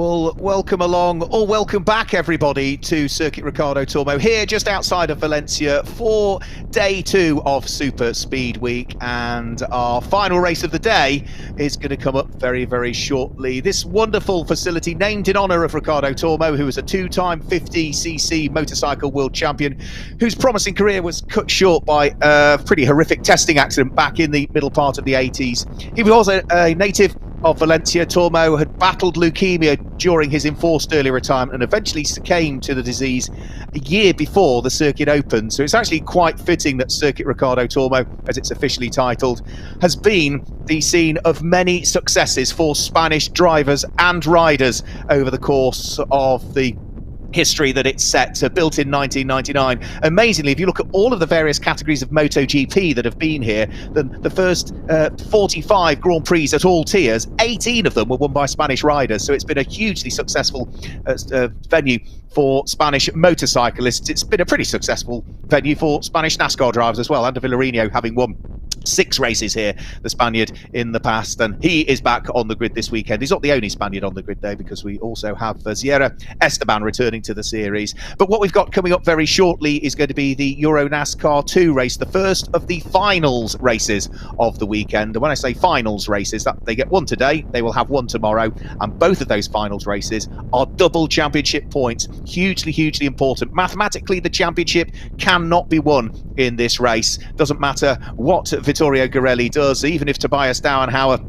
Well, welcome along, or welcome back, everybody, to Circuit Ricardo Tormo, here just outside of Valencia for day 2 of Super Speed Week. And our final race of the day is going to come up very, very shortly. This wonderful facility, named in honour of Ricardo Tormo, who was a 2-time 50cc motorcycle world champion, whose promising career was cut short by a pretty horrific testing accident back in the middle part of the 80s. He was a native of Valencia. Tormo had battled leukemia during his enforced early retirement and eventually succumbed to the disease a year before the circuit opened. So it's actually quite fitting that Circuit Ricardo Tormo, as it's officially titled, has been the scene of many successes for Spanish drivers and riders over the course of the history that it's set, built in 1999. Amazingly, if you look at all of the various categories of MotoGP that have been here, then the first 45 Grand Prix at all tiers, 18 of them were won by Spanish riders. So it's been a hugely successful venue for Spanish motorcyclists. It's been a pretty successful venue for Spanish NASCAR drivers as well. Ander Villarino having won 6 races here, the Spaniard, in the past, and he is back on the grid this weekend. He's not the only Spaniard on the grid though, because we also have Sierra Esteban returning to the series. But what we've got coming up very shortly is going to be the EuroNASCAR 2 race, the first of the finals races of the weekend. And when I say finals races, that they get one today, they will have one tomorrow, and both of those finals races are double championship points. Hugely, hugely important. Mathematically, the championship cannot be won in this race. Doesn't matter what Vittorio Girelli does, even if Tobias Dauenhauer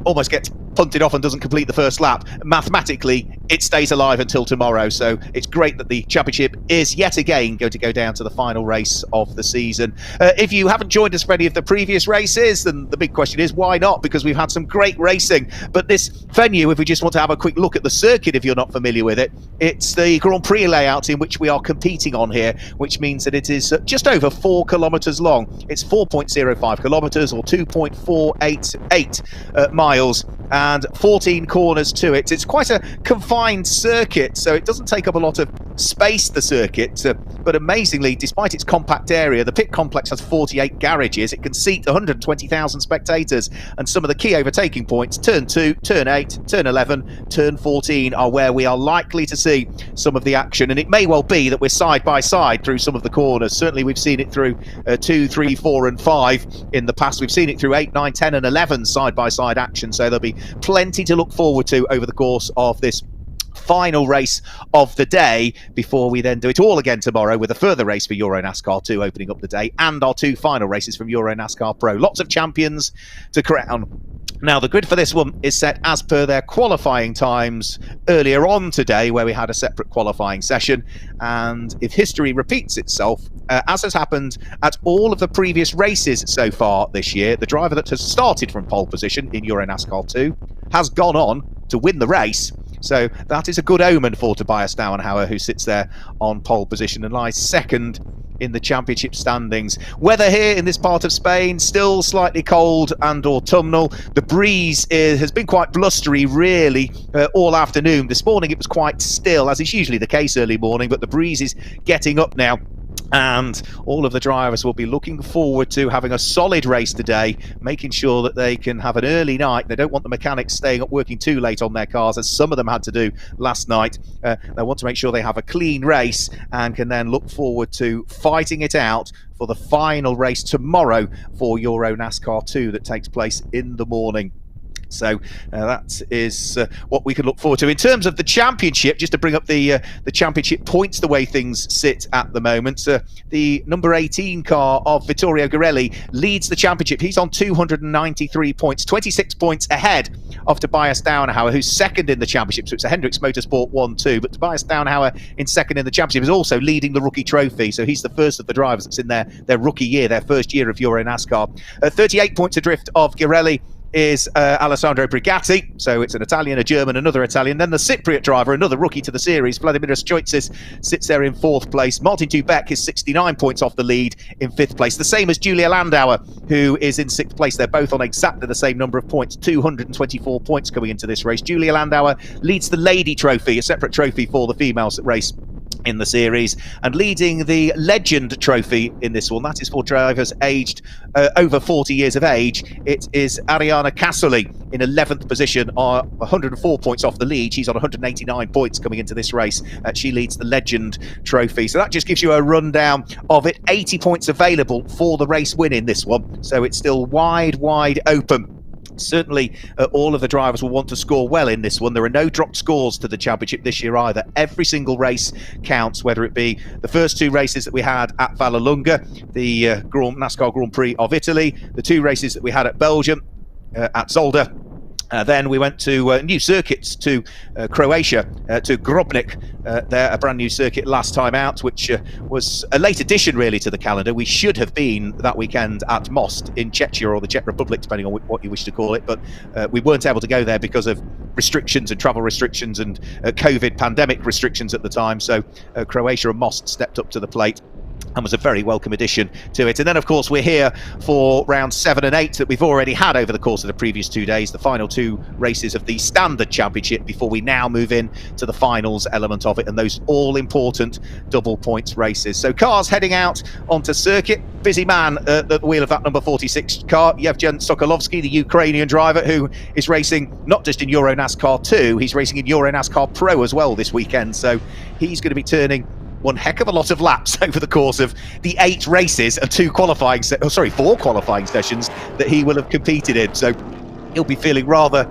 almost gets punted off and doesn't complete the first lap. Mathematically, it stays alive until tomorrow. So it's great that the championship is yet again going to go down to the final race of the season. If you haven't joined us for any of the previous races, then the big question is why not? Because we've had some great racing. But this venue, if we just want to have a quick look at the circuit, if you're not familiar with it, it's the Grand Prix layout in which we are competing on here, which means that it is just over 4 kilometres long. It's 4.05 kilometres or 2.488 miles, and 14 corners to it. It's quite a confined circuit, so it doesn't take up a lot of space, the circuit, but amazingly, despite its compact area, the pit complex has 48 garages. It can seat 120,000 spectators, and some of the key overtaking points, turn 2, turn 8, turn 11, turn 14, are where we are likely to see some of the action. And it may well be that we're side by side through some of the corners. Certainly we've seen it through 2, 3, 4 and 5 in the past. We've seen it through 8, 9, 10 and 11 side by side action, so there'll be plenty to look forward to over the course of this final race of the day, before we then do it all again tomorrow with a further race for EuroNASCAR 2 opening up the day, and our 2 final races from EuroNASCAR Pro. Lots of champions to crown. Now, the grid for this one is set as per their qualifying times earlier on today, where we had a separate qualifying session. And if history repeats itself, as has happened at all of the previous races so far this year, the driver that has started from pole position in EuroNASCAR 2 has gone on to win the race. So that is a good omen for Tobias Dauenhauer, who sits there on pole position and lies second in the championship standings. Weather here in this part of Spain, still slightly cold and autumnal. The breeze has been quite blustery, really, all afternoon. This morning it was quite still, as is usually the case early morning, but the breeze is getting up now. And all of the drivers will be looking forward to having a solid race today, making sure that they can have an early night. They don't want the mechanics staying up working too late on their cars, as some of them had to do last night. They want to make sure they have a clean race and can then look forward to fighting it out for the final race tomorrow for EuroNASCAR 2 that takes place in the morning. So that is what we can look forward to. In terms of the championship, just to bring up the championship points, the way things sit at the moment, the number 18 car of Vittorio Girelli leads the championship. He's on 293 points, 26 points ahead of Tobias Dauenhauer, who's second in the championship. So it's a Hendricks Motorsport 1-2, but Tobias Dauenhauer in second in the championship is also leading the rookie trophy. So he's the first of the drivers that's in their rookie year, their first year of EuroNASCAR. 38 points adrift of Girelli is Alessandro Brigatti, so it's an Italian, a German, another Italian. Then the Cypriot driver, another rookie to the series, Vladimiros Stoitzis, sits there in 4th place. Martin Tubeck is 69 points off the lead in 5th place, the same as Julia Landauer, who is in 6th place. They're both on exactly the same number of points, 224 points coming into this race. Julia Landauer leads the Lady Trophy, a separate trophy for the females that race in the series, and leading the Legend Trophy in this one. That is for drivers aged over 40 years of age. It is Ariana Casoli in 11th position, 104 points off the lead. She's on 189 points coming into this race. She leads the Legend Trophy. So that just gives you a rundown of it. 80 points available for the race win in this one. So it's still wide open. Certainly, all of the drivers will want to score well in this one. There are no dropped scores to the championship this year either. Every single race counts, whether it be the first two races that we had at Vallelunga, the NASCAR Grand Prix of Italy, the two races that we had at Belgium, at Zolder. Then we went to new circuits, to Croatia, to Grobnik, there, a brand new circuit last time out, which was a late addition really to the calendar. We should have been that weekend at Most in Czechia, or the Czech Republic, depending on what you wish to call it, but we weren't able to go there because of restrictions and travel restrictions and COVID pandemic restrictions at the time. So Croatia and Most stepped up to the plate and was a very welcome addition to it. And then, of course, we're here for rounds 7 and 8 that we've already had over the course of the previous 2 days, the final two races of the Standard Championship, before we now move in to the finals element of it and those all-important double points races. So cars heading out onto circuit. Busy man at the wheel of that number 46 car, Yevgen Sokolovsky, the Ukrainian driver who is racing not just in EuroNASCAR 2, he's racing in EuroNASCAR Pro as well this weekend. So he's going to be turning one heck of a lot of laps over the course of the 8 races and 4 qualifying sessions that he will have competed in. So he'll be feeling rather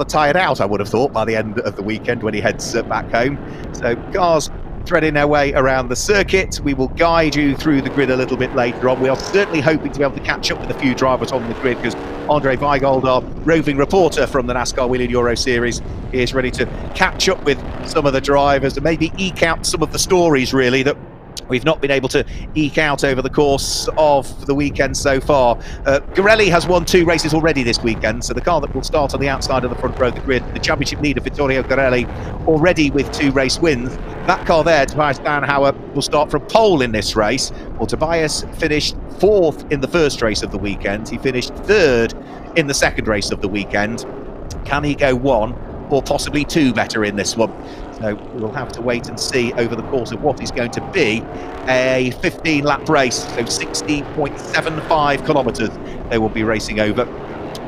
tired out, I would have thought, by the end of the weekend when he heads back home. So cars threading their way around the circuit. We will guide you through the grid a little bit later on. We are certainly hoping to be able to catch up with a few drivers on the grid, because Andre Weigold, our roving reporter from the NASCAR Whelen Euro Series, is ready to catch up with some of the drivers and maybe eke out some of the stories really that we've not been able to eke out over the course of the weekend so far. Garelli has won 2 races already this weekend, so the car that will start on the outside of the front row of the grid, the championship leader Vittorio Garelli, already with 2 race wins. That car there, Tobias Danhauer, will start from pole in this race. Well, Tobias finished 4th in the first race of the weekend. He finished 3rd in the second race of the weekend. Can he go 1 or possibly 2 better in this one? So we'll have to wait and see over the course of what is going to be a 15-lap race, so 60.75 kilometres they will be racing over,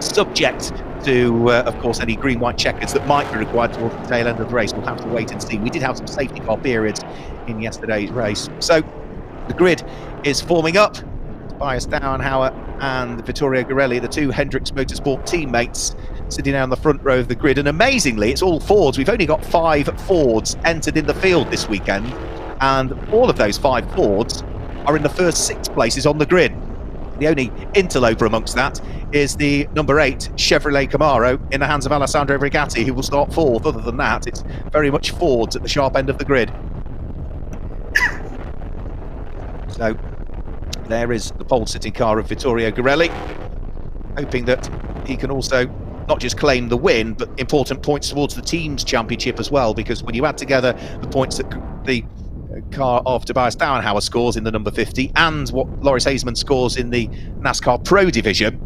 subject to, of course, any green-white checkers that might be required towards the tail end of the race. We'll have to wait and see. We did have some safety car periods in yesterday's race. So the grid is forming up. Tobias Danhauer and Vittorio Garelli, the 2 Hendricks Motorsport teammates, sitting down the front row of the grid. And amazingly, it's all Fords. We've only got 5 Fords entered in the field this weekend, and all of those 5 Fords are in the first 6 places on the grid. The only interloper amongst that is the number 8 Chevrolet Camaro in the hands of Alessandro Brigatti, who will start 4th. Other than that, it's very much Fords at the sharp end of the grid. So there is the pole sitting car of Vittorio Garelli, hoping that he can also not just claim the win, but important points towards the team's championship as well, because when you add together the points that the car of Tobias Danhauer scores in the number 50 and what Loris Haseman scores in the NASCAR Pro division,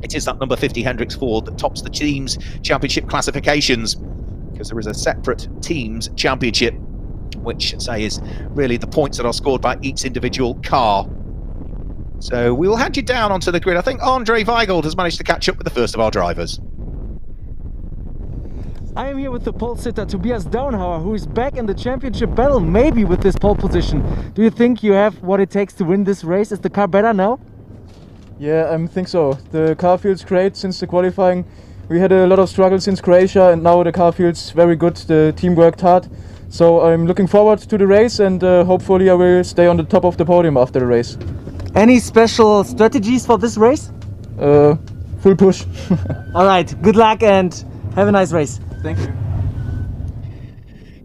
it is that number 50 Hendricks Ford that tops the team's championship classifications, because there is a separate team's championship, which, say, is really the points that are scored by each individual car. So we will hand you down onto the grid. I think Andre Weigold has managed to catch up with the first of our drivers. I am here with the pole sitter Tobias Danhauer, who is back in the championship battle, maybe with this pole position. Do you think you have what it takes to win this race? Is the car better now? Yeah, I think so. The car feels great since the qualifying. We had a lot of struggles since Croatia, and now the car feels very good. The team worked hard. So I'm looking forward to the race, and hopefully I will stay on the top of the podium after the race. Any special strategies for this race? Full push. All right, good luck and have a nice race. Thank you.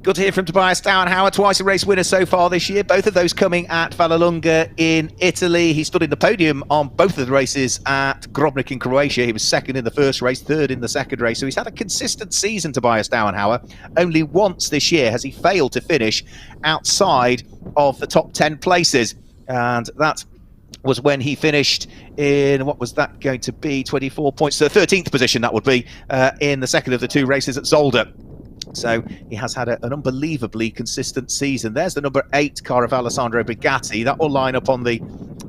Good to hear from Tobias Danhauer, twice a race winner so far this year, both of those coming at Vallelunga in Italy. He stood in the podium on both of the races at Grobnik in Croatia. He was 2nd in the first race, 3rd in the second race. So he's had a consistent season, Tobias Danhauer. Only once this year has he failed to finish outside of the top 10 places. And that was when he finished in, what was that going to be, 24 points, so 13th position that would be, in the second of the 2 races at Zolder. So he has had an unbelievably consistent season. There's the number 8 car of Alessandro Bugatti. That will line up on the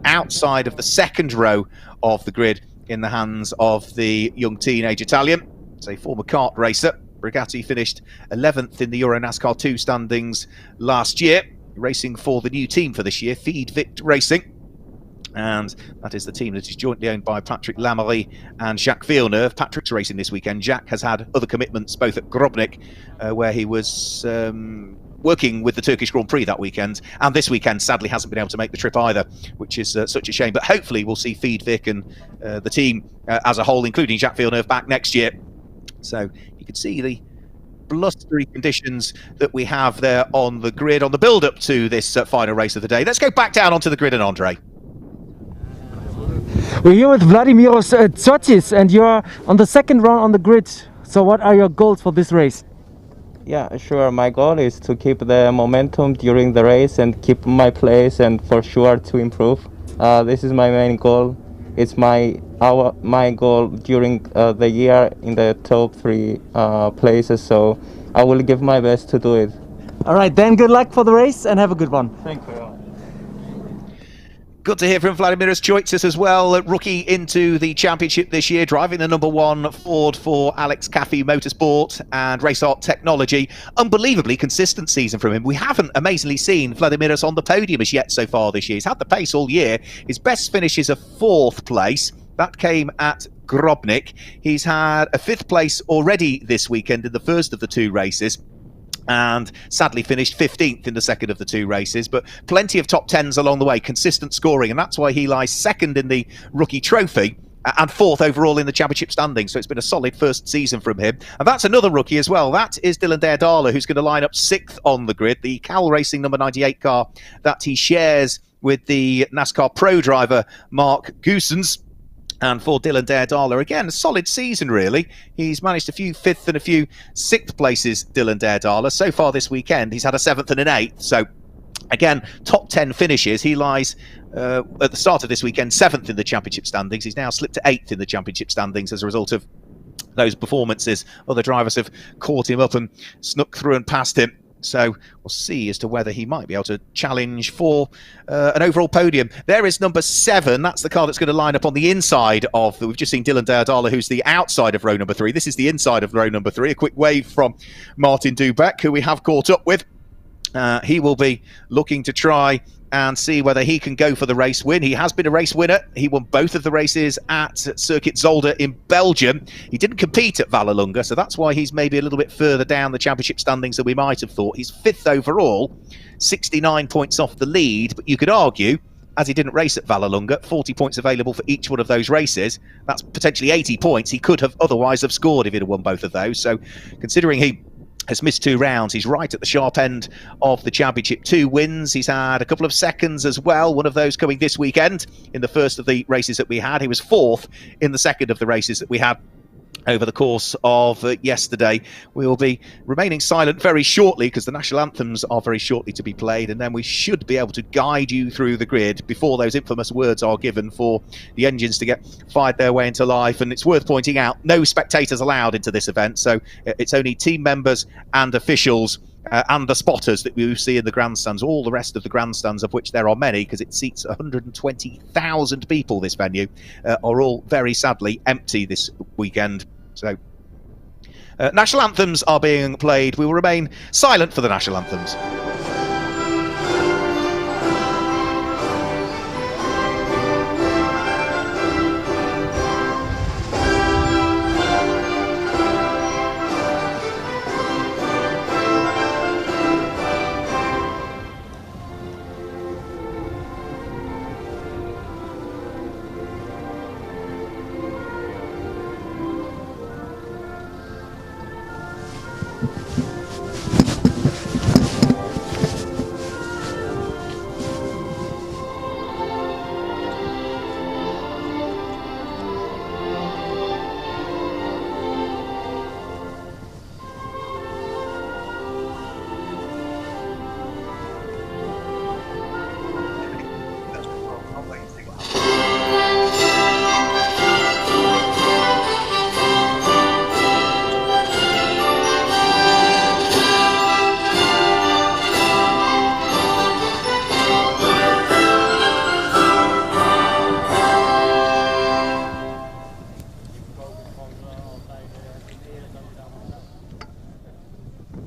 outside of the second row of the grid in the hands of the young teenage Italian. It's a former kart racer. Bugatti finished 11th in the EuroNASCAR 2 standings last year, racing for the new team for this year, Feed Vict Racing. And that is the team that is jointly owned by Patrick Lamery and Jacques Villeneuve. Patrick's racing this weekend. Jacques has had other commitments, both at Grobnik, where he was working with the Turkish Grand Prix that weekend, and this weekend sadly hasn't been able to make the trip either, which is such a shame. But hopefully we'll see Feed Vic and the team as a whole, including Jacques Villeneuve, back next year. So you can see the blustery conditions that we have there on the grid on the build-up to this final race of the day. Let's go back down onto the grid and Andre. We're here with Vladimiros Tsotis, and you're on the second round on the grid. So what are your goals for this race? Yeah, sure. My goal is to keep the momentum during the race and keep my place, and for sure to improve. This is my main goal. It's my goal during the year in the top 3 places. So I will give my best to do it. All right, then good luck for the race and have a good one. Thank you. Good to hear from Vladimiros Tsotis as well, rookie into the championship this year, driving the number 1 Ford for Alex Caffey Motorsport and Race Art Technology. Unbelievably consistent season from him. We haven't amazingly seen Vladimiros on the podium as yet so far this year. He's had the pace all year. His best finish is a 4th place. That came at Grobnik. He's had a 5th place already this weekend in the first of the 2 races, and sadly finished 15th in the second of the 2 races, but plenty of top 10s along the way, consistent scoring, and that's why he lies 2nd in the rookie trophy and 4th overall in the championship standings. So it's been a solid first season from him. And that's another rookie as well. That is Dylan Dairdala, who's going to line up 6th on the grid, the Cal Racing number 98 car that he shares with the NASCAR Pro driver Mark Goosens. And for Dylan Dairdala, again, a solid season, really. He's managed a few 5th and a few 6th places, Dylan Dairdala. So far this weekend, he's had a 7th and an 8th. So, again, top 10 finishes. He lies, at the start of this weekend, 7th in the championship standings. He's now slipped to 8th in the championship standings as a result of those performances. Other drivers have caught him up and snuck through and past him. So we'll see as to whether he might be able to challenge for an overall podium. There is number 7. That's the car that's going to line up on the inside of we've just seen Dylan Dairdala, who's the outside of row number 3. This is the inside of row number 3. A quick wave from Martin Dubeck, who we have caught up with. He will be looking to try and see whether he can go for the race win. He has been a race winner. He won both of the races at Circuit Zolder in Belgium. He didn't compete at Vallelunga, so that's why he's maybe a little bit further down the championship standings than we might have thought. He's 5th overall, 69 points off the lead, but you could argue, as he didn't race at Vallelunga, 40 points available for each one of those races. That's potentially 80 points he could have otherwise have scored if he'd have won both of those. So considering he has missed 2 rounds, he's right at the sharp end of the championship. 2 wins. He's had a couple of seconds as well, one of those coming this weekend in the first of the races that we had. He was 4th in the second of the races that we had over the course of yesterday. We will be remaining silent very shortly because the national anthems are very shortly to be played, and then we should be able to guide you through the grid before those infamous words are given for the engines to get fired their way into life. And it's worth pointing out, no spectators allowed into this event, so it's only team members and officials and the spotters that we see in the grandstands. All the rest of the grandstands, of which there are many because it seats 120,000 people, this venue, are all very sadly empty this weekend. So national anthems are being played. We will remain silent for the national anthems.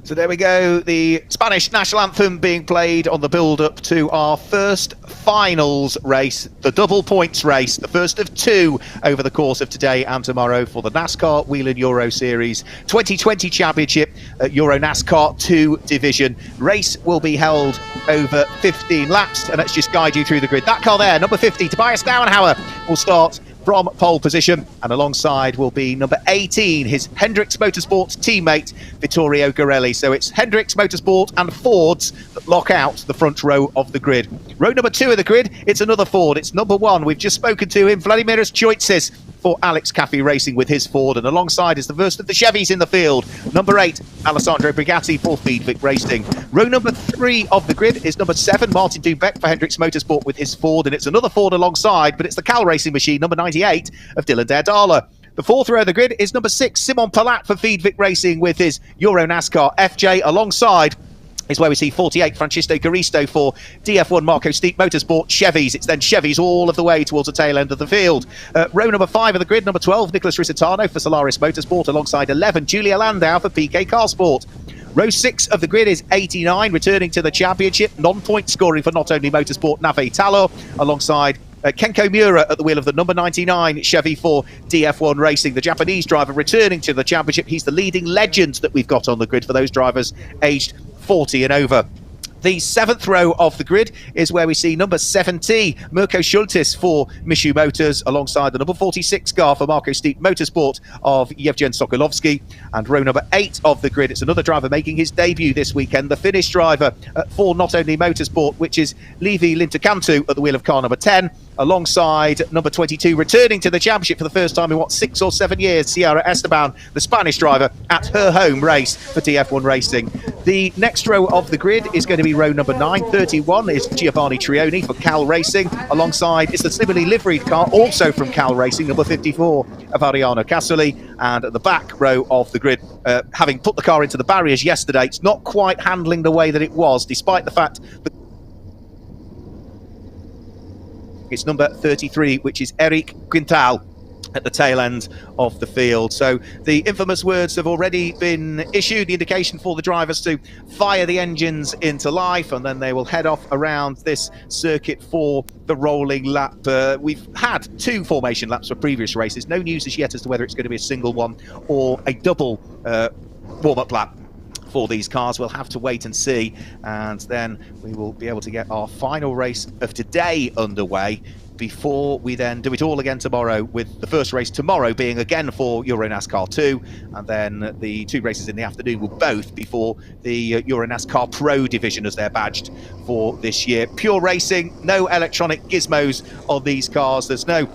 So there we go, the Spanish national anthem being played on the build-up to our first finals race, the double points race, the first of two over the course of today and tomorrow for the NASCAR Whelen Euro Series 2020 Championship EuroNASCAR 2 division. Race will be held over 15 laps, and let's just guide you through the grid. That car there, number 50, Tobias Dauenhauer, will start from pole position, and alongside will be number 18, his Hendrix Motorsports teammate Vittorio Garelli. So it's Hendrix Motorsport and Fords that lock out the front row of the grid. Row number 2 of the grid, it's another Ford. It's number 1. We've just spoken to him, Vladimiras Choices for Alex Caffey Racing with his Ford, and alongside is the first of the Chevys in the field, number 8, Alessandro Brigatti for Feedvic Racing. Row number 3 of the grid is number 7, Martin Dubeck for Hendrix Motorsport with his Ford, and it's another Ford alongside, but it's the Cal Racing machine, number 98 of Dylan Derdala. The 4th row of the grid is number 6, Simon Palat for Feedvic Racing with his EuroNASCAR FJ. Alongside is where we see 48, Francisco Garisto for DF1 Marco Steep Motorsport Chevys. It's then Chevys all of the way towards the tail end of the field. Row number 5 of the grid, number 12, Nicholas Risitano for Solaris Motorsport, alongside 11, Julia Landau for PK Car Sport. Row 6 of the grid is 89, returning to the championship, non-point scoring for Not Only Motorsport, Nave Talo, alongside Kenko Miura at the wheel of the number 99 Chevy for DF1 Racing. The Japanese driver returning to the championship. He's the leading legend that we've got on the grid for those drivers aged 40 and over. The 7th row of the grid is where we see number 70, Mirko Schultis for Mishu Motors, alongside the number 46 car for Marco Steep Motorsport of Yevgen Sokolovsky. And row number 8 of the grid, it's another driver making his debut this weekend, the Finnish driver for Not Only Motorsport, which is Levi Lintakantu at the wheel of car number 10, alongside number 22, returning to the championship for the first time in 6 or 7 years, Ciara Esteban, the Spanish driver, at her home race for DF1 Racing. The next row of the grid is going to be row number 9. 31 is Giovanni Trioni for Cal Racing, alongside is the similarly liveried car, also from Cal Racing, number 54 of Ariano Casoli. And at the back row of the grid, having put the car into the barriers yesterday, it's not quite handling the way that it was, despite the fact that it's number 33, which is Eric Quintal at the tail end of the field. So the infamous words have already been issued, the indication for the drivers to fire the engines into life, and then they will head off around this circuit for the rolling lap. We've had 2 formation laps for previous races. No news as yet as to whether it's going to be a single one or a double warm-up lap for these cars. We'll have to wait and see, and then we will be able to get our final race of today underway before we then do it all again tomorrow, with the first race tomorrow being again for EuroNASCAR 2, and then the 2 races in the afternoon will both be for the EuroNASCAR Pro division, as they're badged for this year. Pure racing, no electronic gizmos on these cars. There's no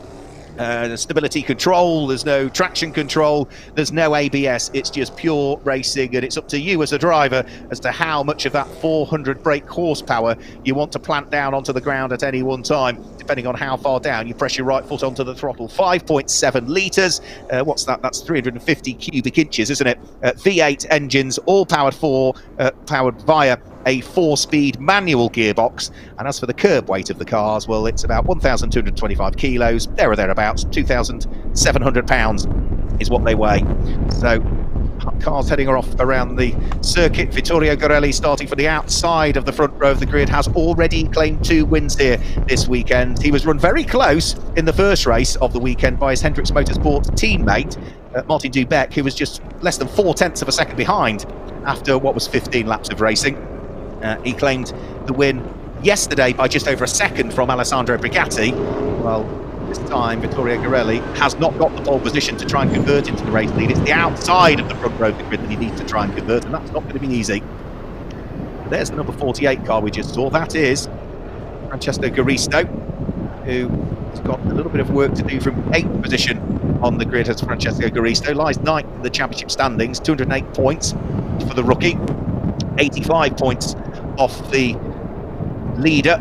stability control, there's no traction control, there's no ABS. It's just pure racing, and it's up to you as a driver as to how much of that 400 brake horsepower you want to plant down onto the ground at any one time, depending on how far down you press your right foot onto the throttle. 5.7 litres, what's that? That's 350 cubic inches, isn't it? V8 engines, all powered via a 4-speed manual gearbox. And as for the curb weight of the cars, well, it's about 1,225 kilos, there or thereabouts. 2,700 pounds is what they weigh. So cars heading off around the circuit. Vittorio Garelli, starting from the outside of the front row of the grid, has already claimed 2 wins here this weekend. He was run very close in the first race of the weekend by his Hendrix Motorsport teammate, Martin Dubeck, who was just less than 0.4 of a second behind after what was 15 laps of racing. He claimed the win yesterday by just over a second from Alessandro Brigatti. Well, this time Vittorio Garelli has not got the pole position to try and convert into the race lead. It's the outside of the front row of the grid that he needs to try and convert, and that's not going to be easy. There's the number 48 car we just saw. That is Francesco Garisto, who's got a little bit of work to do from 8th position on the grid. As Francesco Garisto lies 9th in the championship standings, 208 points for the rookie, 85 points off the leader,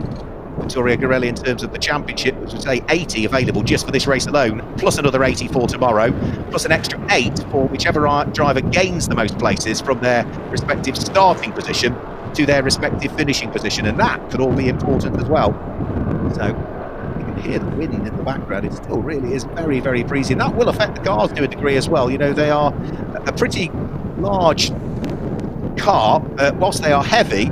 Vittorio Garelli, in terms of the championship, which would say 80 available just for this race alone, plus another 80 for tomorrow, plus an extra 8 for whichever driver gains the most places from their respective starting position to their respective finishing position, and that could all be important as well. So you can hear the wind in the background. It still really is very, very breezy, and that will affect the cars to a degree as well. You know, they are a pretty large car, whilst they are heavy,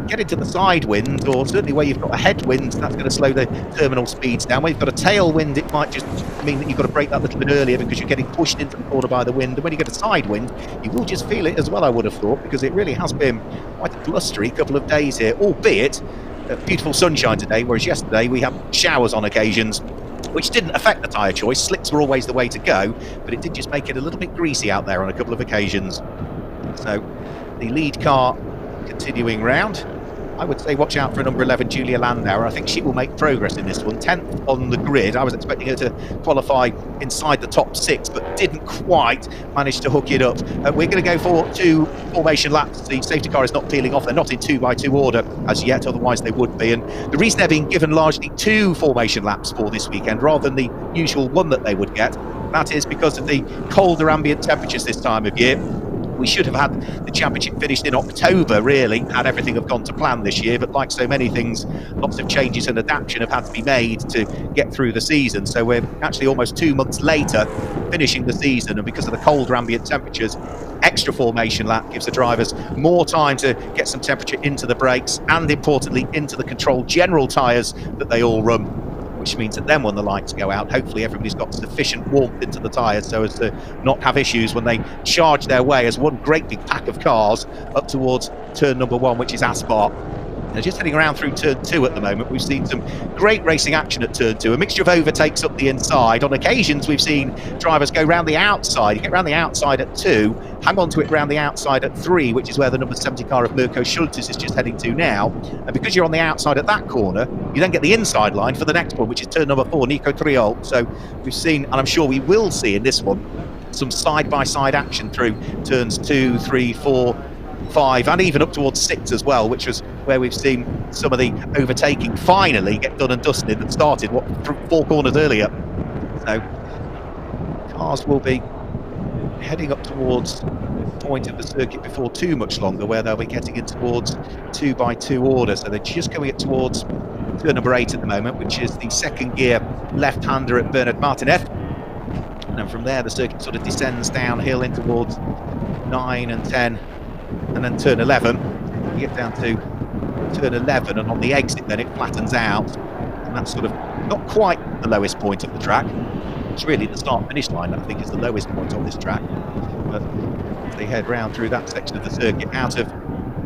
get into the side wind, or certainly where you've got a headwind, that's going to slow the terminal speeds down. Where you've got a tailwind, it might just mean that you've got to brake that a little bit earlier because you're getting pushed into the corner by the wind. And when you get a side wind, you will just feel it as well, I would have thought, because it really has been quite a blustery couple of days here, albeit beautiful sunshine today, whereas yesterday we had showers on occasions, which didn't affect the tyre choice. Slicks were always the way to go, but it did just make it a little bit greasy out there on a couple of occasions. So the lead car continuing round. I would say watch out for number 11, Julia Landauer. I think she will make progress in this one. 10th on the grid. I was expecting her to qualify inside the top 6, but didn't quite manage to hook it up. We're going to go for 2 formation laps. The safety car is not peeling off. They're not in 2x2 order as yet, otherwise they would be. And the reason they're being given largely 2 formation laps for this weekend rather than the usual 1 that they would get, that is because of the colder ambient temperatures this time of year. We should have had the championship finished in October, really, had everything have gone to plan this year. But like so many things, lots of changes and adaptation have had to be made to get through the season. So we're actually almost 2 months later finishing the season. And because of the colder ambient temperatures, extra formation lap gives the drivers more time to get some temperature into the brakes and, importantly, into the controlled general tyres that they all run, which means that then when the lights go out, hopefully everybody's got sufficient warmth into the tyres so as to not have issues when they charge their way as one great big pack of cars up towards turn number 1, which is Aspar. They're just heading around through turn 2 at the moment. We've seen some great racing action at turn 2, a mixture of overtakes up the inside. On occasions, we've seen drivers go round the outside. You get round the outside at 2, hang on to it round the outside at 3, which is where the number 70 car of Mirko Schultes is just heading to now. And because you're on the outside at that corner, you then get the inside line for the next one, which is turn number 4, Nico Triol. So we've seen, and I'm sure we will see in this one, some side-by-side action through turns 2, 3, 4, 5 and even up towards 6 as well, which was where we've seen some of the overtaking finally get done and dusted and started 4 corners earlier. So cars will be heading up towards the point of the circuit before too much longer, where they'll be getting in towards 2x2 order. So they're just going towards turn number 8 at the moment, which is the second gear left-hander at Bernard Martinez. And then from there the circuit sort of descends downhill in towards 9 and 10 and then turn 11. You get down to turn 11 and on the exit then it flattens out, and that's sort of not quite the lowest point of the track. It's really the start-finish line that I think is the lowest point on this track. But if they head round through that section of the circuit out of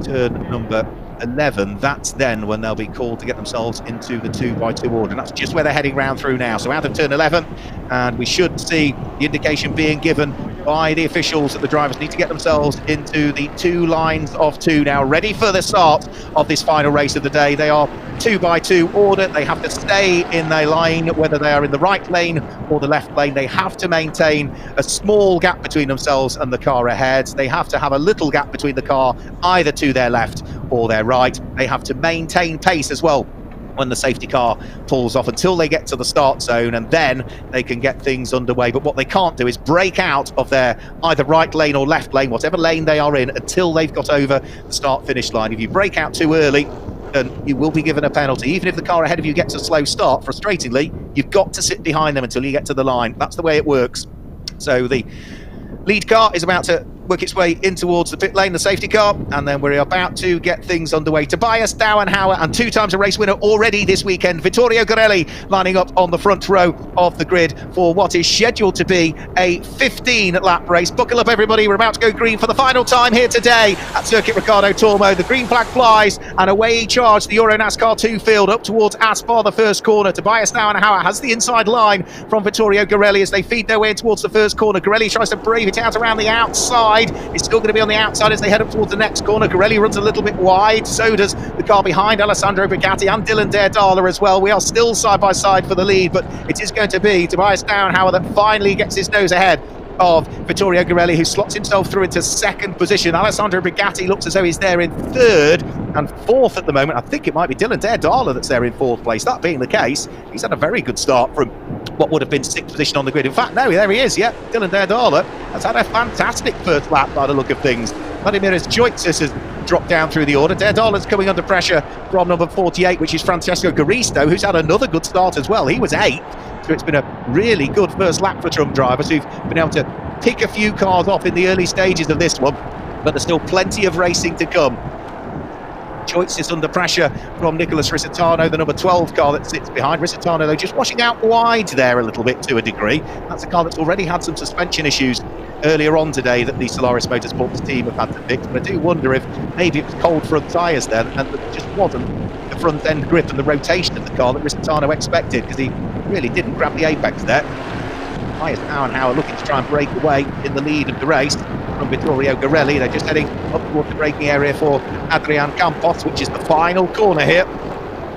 turn number 11, that's then when they'll be called to get themselves into the 2x2 order, and that's just where they're heading round through now. So out of turn 11, and we should see the indication being given by the officials that the drivers need to get themselves into the 2 lines of 2 now, ready for the start of this final race of the day. They are 2x2 order. They have to stay in their line, whether they are in the right lane or the left lane. They have to maintain a small gap between themselves and the car ahead. They have to have a little gap between the car either to their left or their right. They have to maintain pace as well when the safety car pulls off until they get to the start zone, and then they can get things underway. But what they can't do is break out of their either right lane or left lane, whatever lane they are in, until they've got over the start-finish line. If you break out too early, then you will be given a penalty. Even if the car ahead of you gets a slow start, frustratingly, you've got to sit behind them until you get to the line. That's the way it works. So the lead car is about to work its way in towards the pit lane, the safety car, and then we're about to get things underway. Tobias Dauenhauer, and 2 times a race winner already this weekend, Vittorio Gorelli, lining up on the front row of the grid for what is scheduled to be a 15-lap race. Buckle up, everybody. We're about to go green for the final time here today at Circuit Ricardo Tormo. The green flag flies, and away he charged the EuroNASCAR 2 field up towards Aspar, the first corner. Tobias Dauenhauer has the inside line from Vittorio Gorelli as they feed their way in towards the first corner. Gorelli tries to brave it out around the outside. It's still going to be on the outside as they head up towards the next corner. Gorelli runs a little bit wide, so does the car behind, Alessandro Brigatti and Dylan Derdala as well. We are still side by side for the lead, but it is going to be Tobias Dauenhauer that finally gets his nose ahead of Vittorio Gorelli, who slots himself through into 2nd position. Alessandro Brigatti looks as though he's there in 3rd, and 4th at the moment. I think it might be Dylan Derdala that's there in 4th place. That being the case, he's had a very good start from what would have been 6th position on the grid. In fact, no, there he is. Yeah, Dylan Derdala has had a fantastic first lap by the look of things. Vladimiris Joitsis has dropped down through the order. Derdala's coming under pressure from number 48, which is Francesco Garisto, who's had another good start as well. He was 8th, so it's been a really good first lap for Trump drivers who've been able to pick a few cars off in the early stages of this one. but there's still plenty of racing to come. Choices under pressure from Nicholas Risitano, the number 12 car that sits behind. Risitano, though, just washing out wide there a little bit to a degree. That's a car that's already had some suspension issues earlier on today that the Solaris Motorsports team have had to fix. But I do wonder if maybe it was cold front tyres there, and it just wasn't the front end grip and the rotation of the car that Risitano expected, because he really didn't grab the apex there. Highest Auenhauer looking to try and break away in the lead of the race from Vittorio Garelli. They're just heading up towards the braking area for Adrian Campos, which is the final corner here,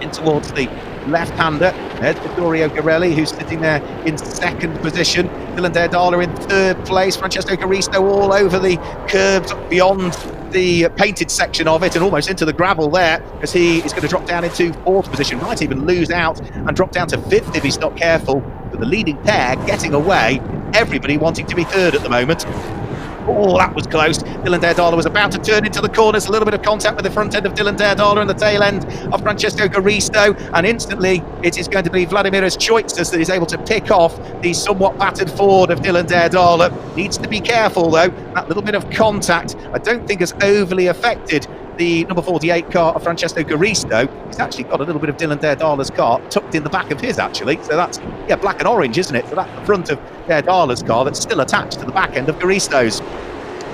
in towards the left-hander. There's Vittorio Garelli, who's sitting there in second position. Dylan Derdala in third place. Francesco Caristo all over the curbs beyond the painted section of it and almost into the gravel there, as he is going to drop down into fourth position. Might even lose out and drop down to fifth if he's not careful. But the leading pair getting away, everybody wanting to be third at the moment. Oh, that was close. Dylan Derdala was about to turn into the corners. A little bit of contact with the front end of Dylan Derdala and the tail end of Francesco Caristo. And instantly, it is going to be Vladimiras Choitzes that is able to pick off the somewhat battered Ford of Dylan Derdala. Needs to be careful, though. That little bit of contact, I don't think has overly affected the number 48 car of Francesco Caristo. He's actually got a little bit of Dylan Derdala's car tucked in the back of his, actually. So that's, yeah, black and orange, isn't it? So that's the front of Derdala's car that's still attached to the back end of Caristo's.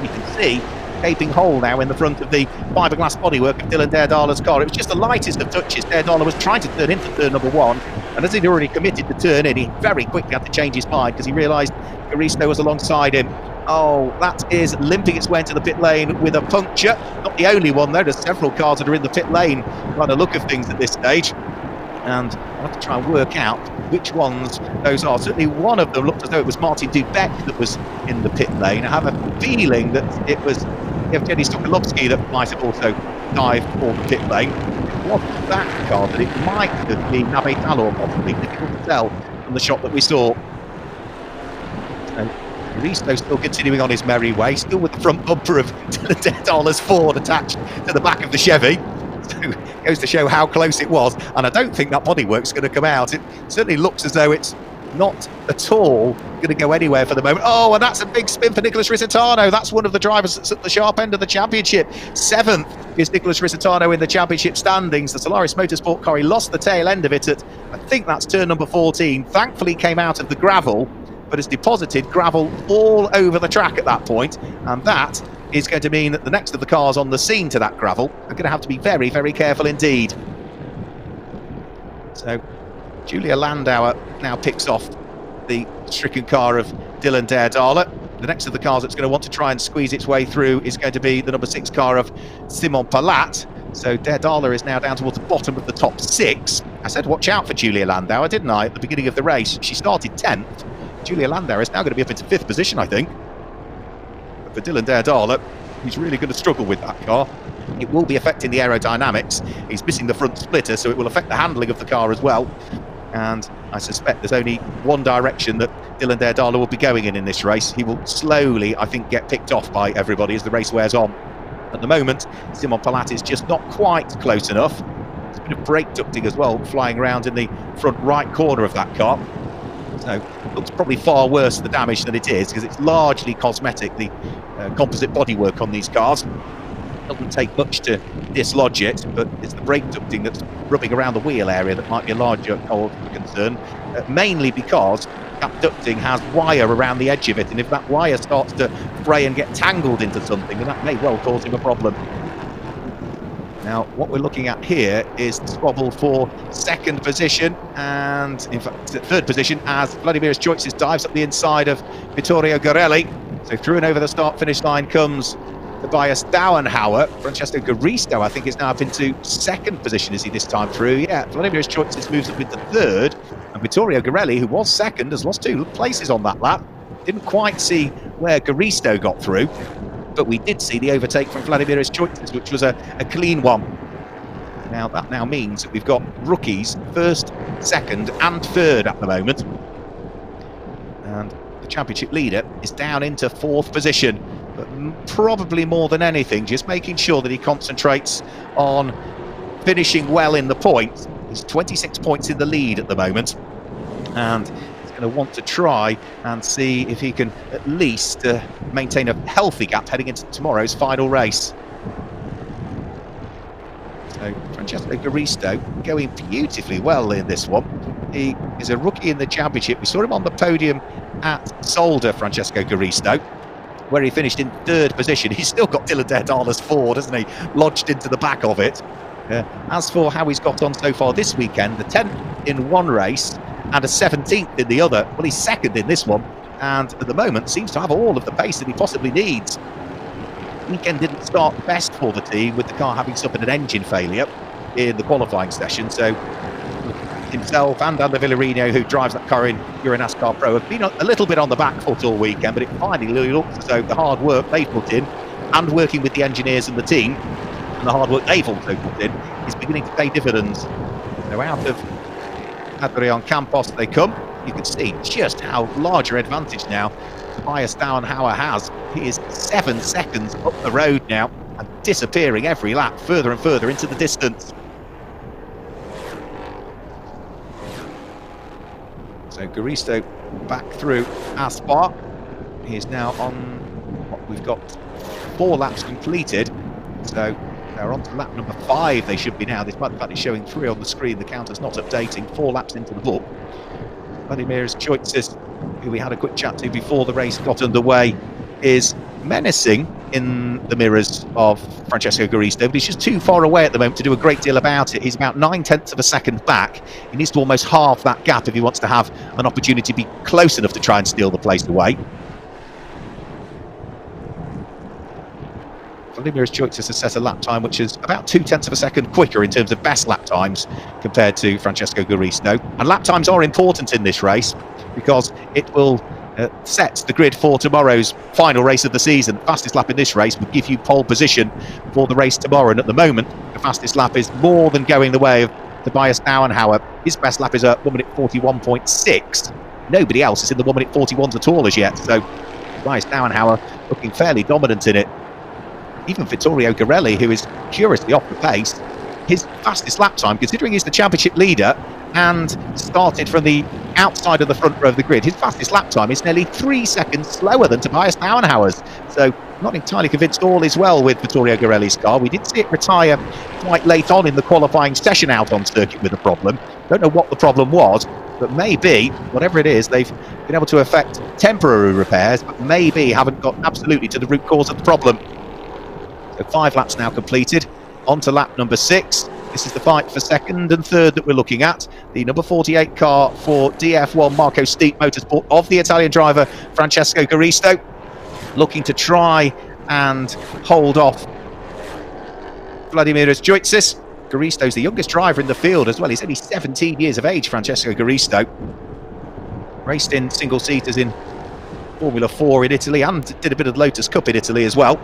You can see gaping hole now in the front of the fiberglass bodywork of Dylan Derdala's car. It was just the lightest of touches. Derdala was trying to turn into turn number one, and as he'd already committed to turn in, he very quickly had to change his mind because he realised Caristo was alongside him. Oh, that is limping its way into the pit lane with a puncture. Not the only one, though. There's several cars that are in the pit lane by the look of things at this stage. And I'll have to try and work out which ones those are. Certainly one of them looked as though it was Martin Dubek that was in the pit lane. I have a feeling that it was Evgeny Sokolovsky that might have also dived for the pit lane. It wasn't that car, but it might have been Nabe Talor, possibly. Difficult to tell from the shot that we saw. And Risto still continuing on his merry way, still with the front bumper of Derdala's Ford attached to the back of the Chevy. So it goes to show how close it was, and I don't think that bodywork's going to come out. It certainly looks as though it's not at all going to go anywhere for the moment. Oh, and that's a big spin for Nicholas Risitano. That's one of the drivers that's at the sharp end of the championship. Seventh is Nicholas Risitano in the championship standings. The Solaris Motorsport car, he lost the tail end of it at, I think that's turn number 14. Thankfully came out of the gravel, but has deposited gravel all over the track at that point, and that is going to mean that the next of the cars on the scene to that gravel are going to have to be very, very careful indeed. So Julia Landauer now picks off the stricken car of Dylan Derdala. The next of the cars that's going to want to try and squeeze its way through is going to be the number 6 car of Simon Palat. So Derdala is now down towards the bottom of the top 6. I said watch out for Julia Landauer, didn't I, at the beginning of the race? She started 10th. Julia Landauer is now going to be up into 5th position, I think. But for Dylan Derdala, he's really going to struggle with that car. It will be affecting the aerodynamics. He's missing the front splitter, so it will affect the handling of the car as well. And I suspect there's only one direction that Dylan Derdala will be going in this race. He will slowly, I think, get picked off by everybody as the race wears on. At the moment, Simon Palat is just not quite close enough. There's a bit of brake ducting as well, flying around in the front right corner of that car. So it looks probably far worse the damage than it is, because it's largely cosmetic, the composite bodywork on these cars. It doesn't take much to dislodge it, but it's the brake ducting that's rubbing around the wheel area that might be a larger concern, mainly because that ducting has wire around the edge of it, and if that wire starts to fray and get tangled into something, then that may well cause him a problem. Now, what we're looking at here is the squabble for second position, and in fact, third position, as Vladimiras Choitzes dives up the inside of Vittorio Garelli. So through and over the start-finish line comes Tobias Dauenhauer. Francesco Caristo, I think, is now up into second position. Is he this time through? Yeah, Vladimiras Choitzes moves up into third, and Vittorio Garelli, who was second, has lost 2 places on that lap. Didn't quite see where Caristo got through, but we did see the overtake from Vladimiras Choitzes, which was a clean one. Now that now means that we've got rookies first, second and third at the moment, and the championship leader is down into 4th position, but probably more than anything just making sure that he concentrates on finishing well in the points. He's 26 points in the lead at the moment, and going to want to try and see if he can at least maintain a healthy gap heading into tomorrow's final race. So Francesco Garisto going beautifully well in this one. He is a rookie in the championship. We saw him on the podium at Solder, Francesco Garisto, where he finished in 3rd position. He's still got Dylan Daedala's Ford, hasn't he, lodged into the back of it. As for how he's got on so far this weekend, the 10th in one race and a 17th in the other. Well, he's 2nd in this one, and at the moment seems to have all of the pace that he possibly needs. Weekend didn't start best for the team, with the car having suffered an engine failure in the qualifying session, so himself and Andy Villarino, who drives that car in EuroNASCAR Pro, have been a little bit on the back foot all weekend, but it finally looks as though the hard work they've put in, and working with the engineers and the team, and the hard work they've also put in, is beginning to pay dividends. So out of Adrian Campos they come. You can see just how large an advantage now Tobias Dauenhauer has. He is 7 seconds up the road now and disappearing every lap further and further into the distance. So Garisto back through Aspar. He is now on what we've got 4 laps completed. So they're on to lap number 5. They should be now, despite the fact it's showing 3 on the screen. The counter's not updating. 4 laps into the book. Vladimir Choitsis, who we had a quick chat to before the race got underway, is menacing in the mirrors of Francesco Garisto, but he's just too far away at the moment to do a great deal about it. He's about 9/10 of a second back. He needs to almost halve that gap if he wants to have an opportunity to be close enough to try and steal the place away. Vladimir Choitsis has set a lap time which is about 0.2 of a second quicker in terms of best lap times compared to Francesco Garisto. And lap times are important in this race because it will set the grid for tomorrow's final race of the season. Fastest lap in this race would give you pole position for the race tomorrow, and at the moment the fastest lap is more than going the way of Tobias Dauenhauer. His best lap is a 1 minute 41.6. Nobody else is in the 1 minute 41s at all as yet, so Tobias Dauenhauer looking fairly dominant in it. Even Vittorio Garelli, who is curiously off the pace, his fastest lap time, considering he's the championship leader and started from the outside of the front row of the grid, his fastest lap time is nearly 3 seconds slower than Tobias Dauenhauer's. So not entirely convinced all is well with Vittorio Garelli's car. We did see it retire quite late on in the qualifying session out on circuit with a problem. Don't know what the problem was, but maybe, whatever it is, they've been able to effect temporary repairs, but maybe haven't got absolutely to the root cause of the problem. So 5 laps now completed, on to lap number 6. This is the fight for 2nd and 3rd that we're looking at. The number 48 car for DF1 Marco Steep Motorsport of the Italian driver Francesco Garisto, looking to try and hold off Vladimir Choitsis. Garisto's the youngest driver in the field as well. He's only 17 years of age, Francesco Garisto. Raced in single-seaters in Formula 4 in Italy and did a bit of Lotus Cup in Italy as well.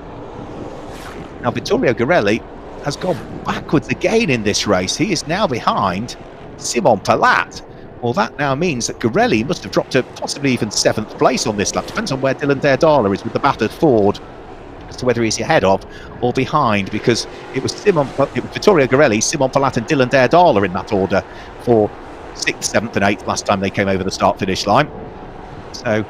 Now, Vittorio Garelli has gone backwards again in this race. He is now behind Simon Palat. Well, that now means that Garelli must have dropped to possibly even 7th place on this lap. Depends on where Dylan Daedala is with the battered Ford as to whether he's ahead of or behind, because it was Vittorio Garelli, Simon Palat and Dylan Daedala in that order for 6th, 7th and 8th last time they came over the start-finish line. So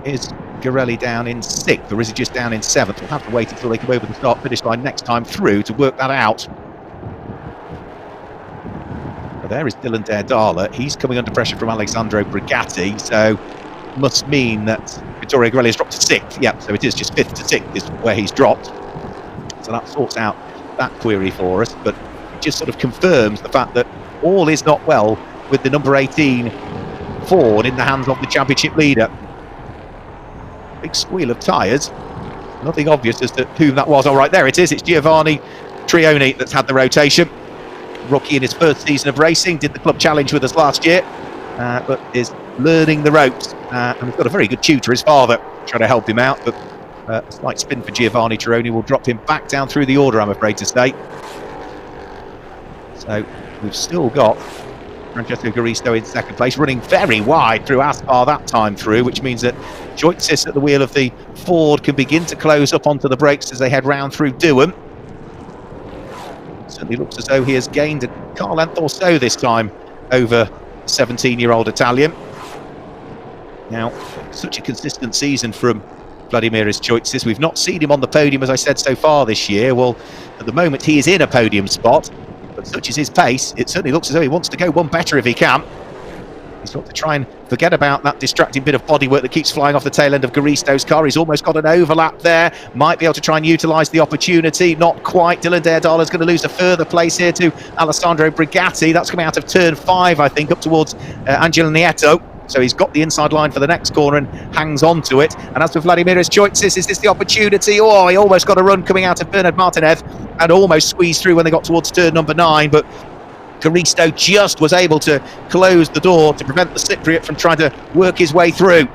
is Garelli down in 6th, or is he just down in 7th? We'll have to wait until they come over the start-finish line next time through to work that out. But there is Dylan Daedala. He's coming under pressure from Alessandro Brigatti, so must mean that Vittorio Garelli has dropped to 6th. Yep, so it is just 5th to 6th is where he's dropped. So that sorts out that query for us, but it just sort of confirms the fact that all is not well with the number 18 Ford in the hands of the championship leader. Big squeal of tyres. Nothing obvious as to who that was. All right, there it is. It's Giovanni Trioni that's had the rotation. Rookie in his 1st season of racing. Did the club challenge with us last year, but is learning the ropes. And he's got a very good tutor, his father, trying to help him out. But a slight spin for Giovanni Trioni will drop him back down through the order, I'm afraid to say. So we've still got Francesco Garisto in 2nd place, running very wide through Aspar that time through, which means that Choitsis at the wheel of the Ford can begin to close up onto the brakes as they head round through Duham. Certainly looks as though he has gained a car length or so this time over the 17-year-old Italian. Now, such a consistent season from Vladimiras Choitsis. We've not seen him on the podium, as I said, so far this year. Well, at the moment, he is in a podium spot, but such is his pace, it certainly looks as though he wants to go one better if he can. He's got to try and forget about that distracting bit of bodywork that keeps flying off the tail end of Garisto's car. He's almost got an overlap there. Might be able to try and utilise the opportunity. Not quite. Dylan Daredala's going to lose a further place here to Alessandro Brigatti. That's coming out of turn 5, I think, up towards Angelo Nieto. So he's got the inside line for the next corner and hangs on to it. And as for Vladimiras Choitsis, is this the opportunity? Oh, he almost got a run coming out of Bernard Martinez and almost squeezed through when they got towards turn number 9. But Garisto just was able to close the door to prevent the Cypriot from trying to work his way through.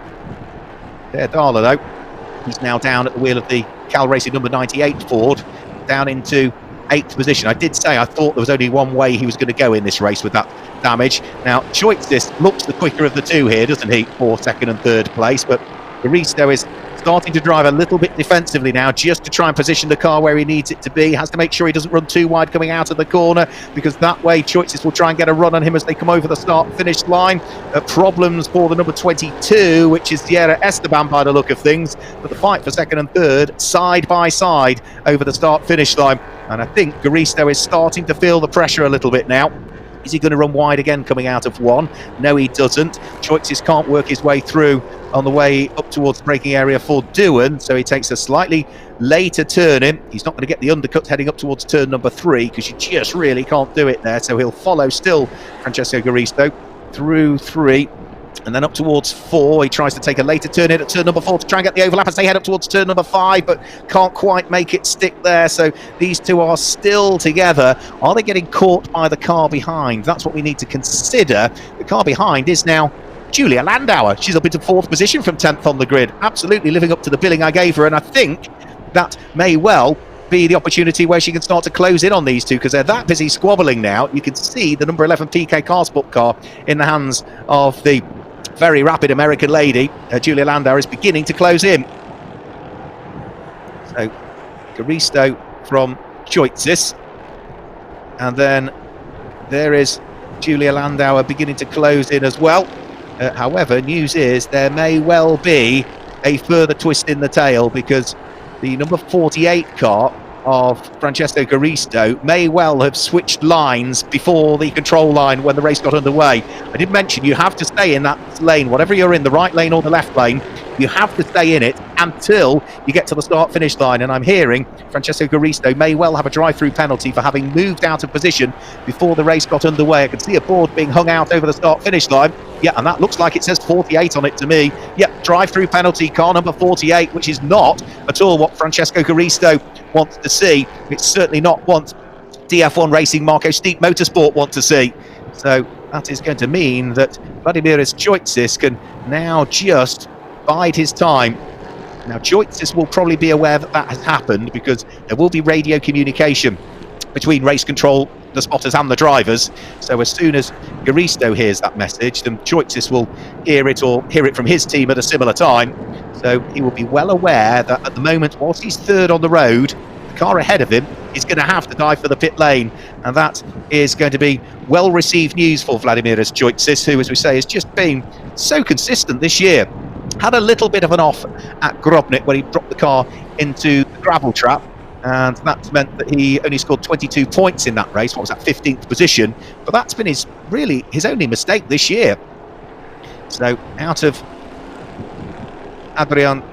Dardala, though, he's now down at the wheel of the Cal Racing number 98 Ford, down into 8th position. I did say I thought there was only one way he was going to go in this race with that damage. Now, Choitsis looks the quicker of the two here, doesn't he, for 2nd and 3rd place, but Garisto is starting to drive a little bit defensively now, just to try and position the car where he needs it to be. Has to make sure he doesn't run too wide coming out of the corner, because that way Choitsis will try and get a run on him as they come over the start-finish line. Problems for the number 22, which is Sierra Esteban by the look of things, but the fight for 2nd and 3rd, side by side over the start-finish line. And I think Garisto is starting to feel the pressure a little bit now. Is he going to run wide again coming out of 1? No, he doesn't. Choitsis can't work his way through on the way up towards the braking area for Doohan, so he takes a slightly later turn in. He's not going to get the undercut heading up towards turn number 3, because you just really can't do it there. So he'll follow still Francesco Garisto through 3. And then up towards 4, he tries to take a later turn in at turn number 4 to try and get the overlap as they head up towards turn number 5, but can't quite make it stick there. So these two are still together. Are they getting caught by the car behind? That's what we need to consider. The car behind is now Julia Landauer. She's up into 4th position from 10th on the grid. Absolutely living up to the billing I gave her, and I think that may well be the opportunity where she can start to close in on these two, because they're that busy squabbling now. You can see the number 11 PK Car Sport car in the hands of the very rapid American lady. Julia Landauer is beginning to close in. So Garisto from Choitsis, and then there is Julia Landauer beginning to close in as well. However, news is there may well be a further twist in the tail, because the number 48 car of Francesco Garisto may well have switched lines before the control line when the race got underway. I did mention you have to stay in that lane, whatever you're in, the right lane or the left lane, you have to stay in it until you get to the start-finish line. And I'm hearing Francesco Garisto may well have a drive-through penalty for having moved out of position before the race got underway. I can see a board being hung out over the start-finish line. Yeah, and that looks like it says 48 on it to me. Yep, drive-through penalty, car number 48, which is not at all what Francesco Garisto wants to see. It's certainly not what DF1 Racing Marco Steep Motorsport want to see. So that is going to mean that Vladimiras Choitsis can now just bide his time. Now, Choitsis will probably be aware that that has happened, because there will be radio communication between race control, the spotters and the drivers. So as soon as Garisto hears that message, then Choitsis will hear it, or hear it from his team at a similar time. So he will be well aware that at the moment, whilst he's 3rd on the road, the car ahead of him is going to have to dive for the pit lane. And that is going to be well-received news for Vladimiras Choitsis, who, as we say, has just been so consistent this year. Had a little bit of an off at Grobnik when he dropped the car into the gravel trap, and that meant that he only scored 22 points in that race. What was that, 15th position? But that's been his only mistake this year. So out of Bernard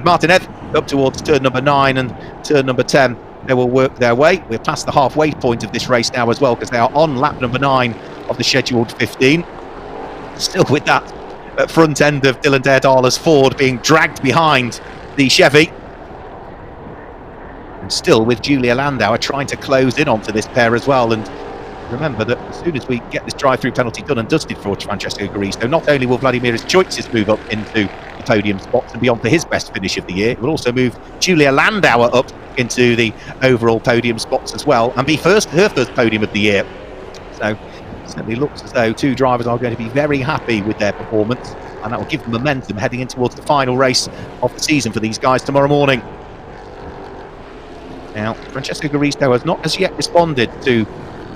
Martinez up towards turn number 9 and turn number 10, they will work their way. We're past the halfway point of this race now as well, because they are on lap number 9 of the scheduled 15. Still with that front end of Dylan Daredala's Ford being dragged behind the Chevy, and still with Julia Landauer trying to close in onto this pair as well. And remember that as soon as we get this drive-through penalty done and dusted for Francesco Garisto, not only will Vladimiras Choitsis move up into the podium spots and be on for his best finish of the year, it will also move Julia Landauer up into the overall podium spots as well, and be her first podium of the year. So certainly looks as though two drivers are going to be very happy with their performance, and that will give them momentum heading in towards the final race of the season for these guys tomorrow morning. Now, Francesco Garisto has not as yet responded to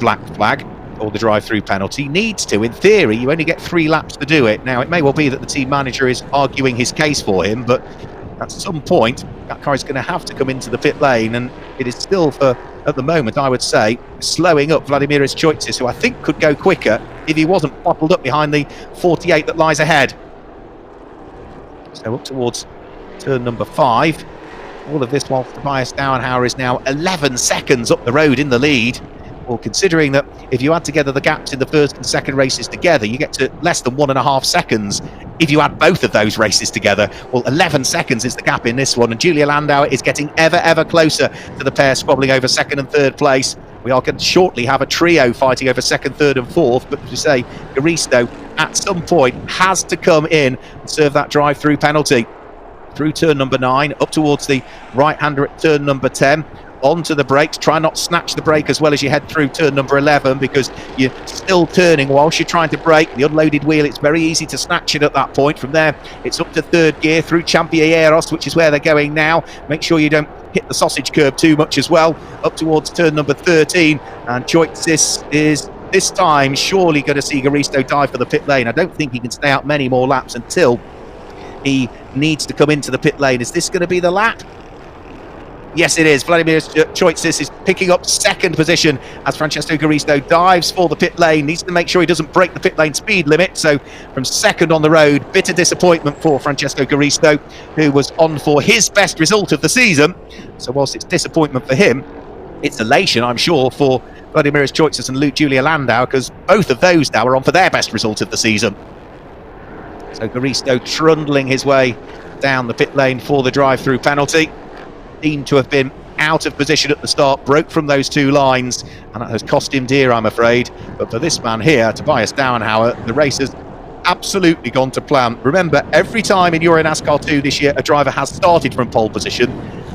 Black Flag. or the drive-through penalty. Needs to. In theory, you only get 3 laps to do it. Now, it may well be that the team manager is arguing his case for him, but at some point, that car is going to have to come into the pit lane, and it is still, at the moment, I would say, slowing up Vladimir Choitzis, who I think could go quicker if he wasn't bottled up behind the 48 that lies ahead. So up towards turn number 5. All of this whilst Tobias Dauenhauer is now 11 seconds up the road in the lead. Well, considering that if you add together the gaps in the first and second races together, you get to less than 1.5 seconds if you add both of those races together. Well, 11 seconds is the gap in this one, and Julia Landauer is getting ever closer to the pair squabbling over second and third place. We are going to shortly have a trio fighting over second, third and fourth, but as we say, Garisto at some point has to come in and serve that drive-through penalty. Through turn number 9, up towards the right-hander at turn number 10. Onto the brakes, try not to snatch the brake as well as you head through turn number 11, because you're still turning whilst you're trying to brake. The unloaded wheel, it's very easy to snatch it at that point. From there, it's up to third gear through Championeros, which is where they're going now. Make sure you don't hit the sausage curb too much as well. Up towards turn number 13, and Choitzis is this time surely going to see Garisto dive for the pit lane. I don't think he can stay out many more laps until he needs to come into the pit lane. Is this going to be the lap? Yes, it is. Vladimir Choitzis is picking up second position as Francesco Garisto dives for the pit lane. Needs to make sure he doesn't break the pit lane speed limit. So from second on the road, bitter disappointment for Francesco Garisto, who was on for his best result of the season. So whilst it's disappointment for him, it's elation, I'm sure, for Vladimir Choitzis and Julia Landauer, because both of those now are on for their best result of the season. So Garisto trundling his way down the pit lane for the drive-through penalty. Seemed to have been out of position at the start, broke from those 2 lines, and that has cost him dear, I'm afraid. But for this man here, Tobias Dauenhauer, the race has absolutely gone to plan. Remember, every time in EuroNASCAR 2 this year a driver has started from pole position,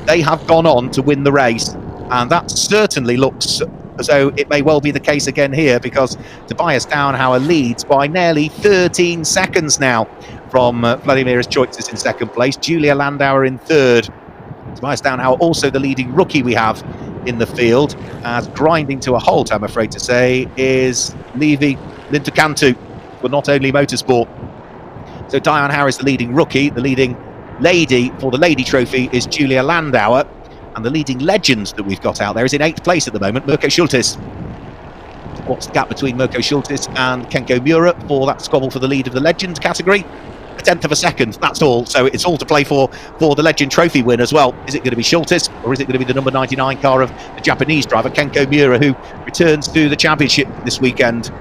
they have gone on to win the race, and that certainly looks as though it may well be the case again here, because Tobias Dauenhauer leads by nearly 13 seconds now from Vladimir Choitzis in second place, Julia Landauer in third. Tobias Dauenhauer also the leading rookie we have in the field, as grinding to a halt, I'm afraid to say, is Levi Lintukantu for Not Only Motorsport. So Dauenhauer is the leading rookie. The leading lady for the Lady Trophy is Julia Landauer, and the leading legend that we've got out there is in 8th place at the moment, Mirko Schultes. What's the gap between Mirko Schultes and Kenko Mura for that squabble for the lead of the legend category? 1/10 of a second, that's all. So it's all to play for the Legend Trophy win as well. Is it going to be Schultes, or is it going to be the number 99 car of the Japanese driver Kenko Mura, who returns to the championship this weekend?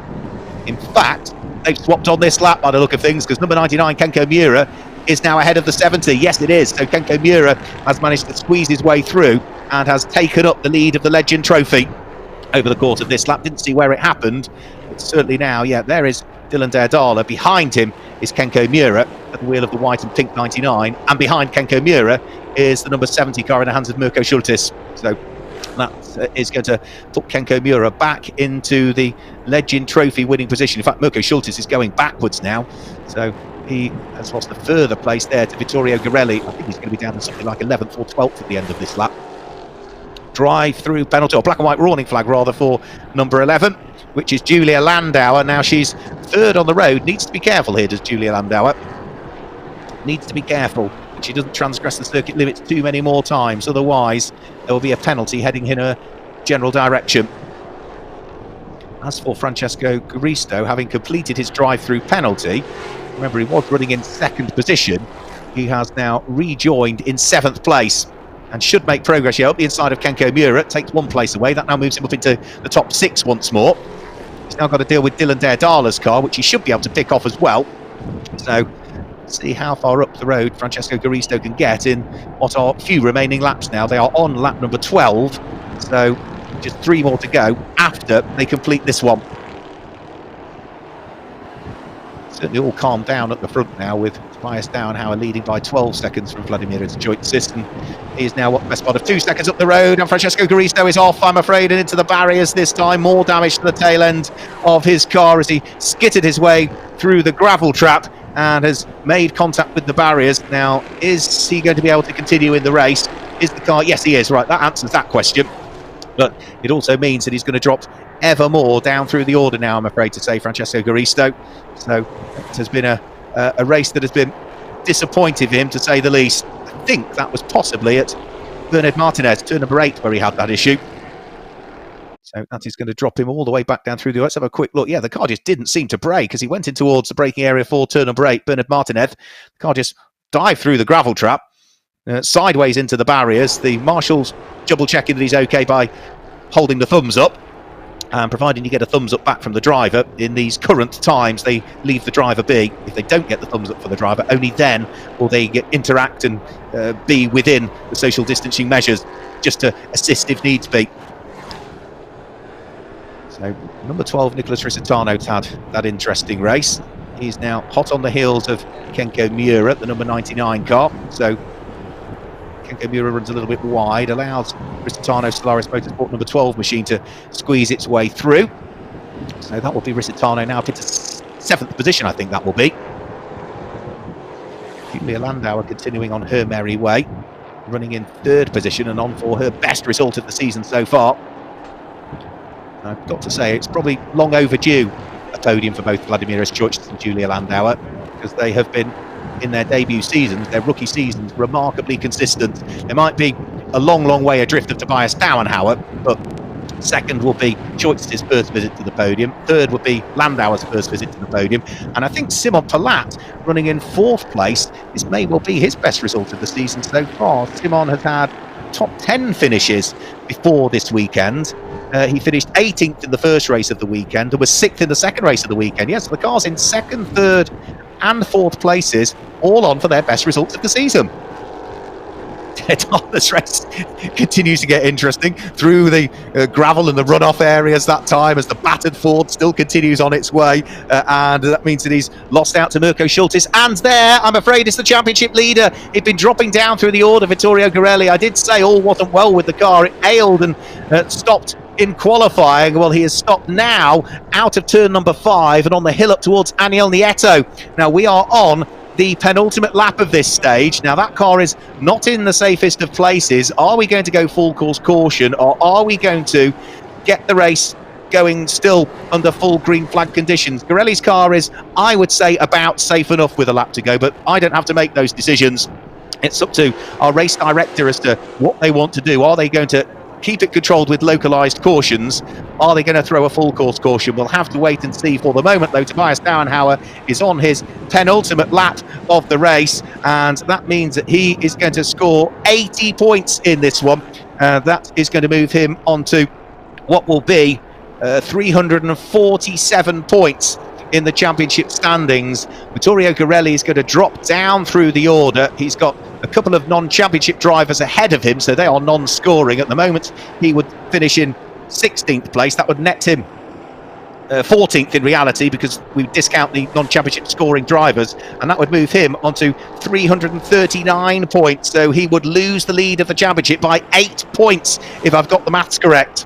In fact, they've swapped on this lap by the look of things, because number 99 Kenko Mura is now ahead of the 70. Yes, it is. So Kenko Mura has managed to squeeze his way through and has taken up the lead of the Legend Trophy over the course of this lap. Didn't see where it happened, but certainly now, yeah, there is Dylan Derdala. Behind him is Kenko Mura at the wheel of the white and pink 99, and behind Kenko Mura is the number 70 car in the hands of Mirko Schultes. So that is going to put Kenko Mura back into the Legend Trophy winning position. In fact, Mirko Schultes is going backwards now, so he has lost a further place there to Vittorio Garelli. I think he's going to be down to something like 11th or 12th at the end of this lap. Drive-through penalty, or black and white warning flag rather, for number 11, which is Julia Landauer. Now she's third on the road. Needs to be careful here, does Julia Landauer. Needs to be careful that she doesn't transgress the circuit limits too many more times, otherwise there will be a penalty heading in her general direction. As for Francesco Garisto, having completed his drive-through penalty, remember he was running in second position, he has now rejoined in 7th place and should make progress here up the inside of Kenko Mura. Takes 1 place away. That now moves him up into the top 6 once more. He's now got to deal with Dylan Derdala's car, which he should be able to pick off as well. So let's see how far up the road Francesco Garisto can get in what are few remaining laps now. They are on lap number 12, so just 3 more to go after they complete this one. Certainly all calmed down at the front now, with Tobias Dauenhauer leading by 12 seconds from Vladimir Choitzis, and he is now what, best part of 2 seconds up the road, and Francesco Garisto is off, I'm afraid, and into the barriers this time. More damage to the tail end of his car as he skittered his way through the gravel trap and has made contact with the barriers. Now, is he going to be able to continue in the race? Is the car? Yes, he is. Right, that answers that question. But it also means that he's going to drop ever more down through the order now, I'm afraid to say, Francesco Garisto. So it has been a race that has been disappointing for him, to say the least. I think that was possibly at Bernard Martinez, turn number 8, where he had that issue. So that is going to drop him all the way back down through the... Let's have a quick look. Yeah, the car just didn't seem to brake as he went in towards the braking area for turn number 8, Bernard Martinez. The car just dived through the gravel trap, sideways into the barriers. The marshals double checking that he's okay by holding the thumbs up, and providing you get a thumbs up back from the driver. In these current times, they leave the driver be. If they don't get the thumbs up for the driver, only then will they interact and be within the social distancing measures, just to assist if needs be. So number 12, Nicholas Risitano's had that interesting race. He's now hot on the heels of Kenko Miura, the number 99 car. So Kenko Miura runs a little bit wide, allows Risitano Solaris Motorsport number 12 machine to squeeze its way through. So that will be Risitano now up into 7th position, I think that will be. Julia Landauer continuing on her merry way, running in 3rd position and on for her best result of the season so far. I've got to say, it's probably long overdue, a podium for both Vladimir Šojc and Julia Landauer, because they have been, in their debut seasons, their rookie seasons, remarkably consistent. There might be a long, long way adrift of Tobias Dauenhauer, but 2nd will be Šojc's first visit to the podium. 3rd would be Landauer's first visit to the podium. And I think Simon Palat, running in 4th place, this may well be his best result of the season so far. Simon has had top 10 finishes before this weekend. He finished 18th in the first race of the weekend and was 6th in the second race of the weekend. Yes, the car's in 2nd, 3rd and 4th places, all on for their best results of the season. This race continues to get interesting through the gravel and the runoff areas that time, as the battered Ford still continues on its way, and that means that he's lost out to Mirko Schultes. And there, I'm afraid, is the championship leader. He'd been dropping down through the order, Vittorio Garelli. I did say all wasn't well with the car. It ailed and stopped in qualifying. Well, he has stopped now out of turn number 5 and on the hill up towards Aniel Nieto. Now we are on the penultimate lap of this stage. Now that car is not in the safest of places. Are we going to go full course caution, or are we going to get the race going still under full green flag conditions? Garelli's car is, I would say, about safe enough with a lap to go, but I don't have to make those decisions. It's up to our race director as to what they want to do. Are they going to keep it controlled with localised cautions? Are they going to throw a full course caution? We'll have to wait and see. For the moment, though, Tobias Dauenhauer is on his penultimate lap of the race, and that means that he is going to score 80 points in this one. That is going to move him onto what will be 347 points in the championship standings. Vittorio Garelli is going to drop down through the order. He's got a couple of non-championship drivers ahead of him, so they are non-scoring. At the moment, he would finish in 16th place. That would net him 14th in reality, because we discount the non-championship scoring drivers, and that would move him onto 339 points. So he would lose the lead of the championship by 8 points, if I've got the maths correct.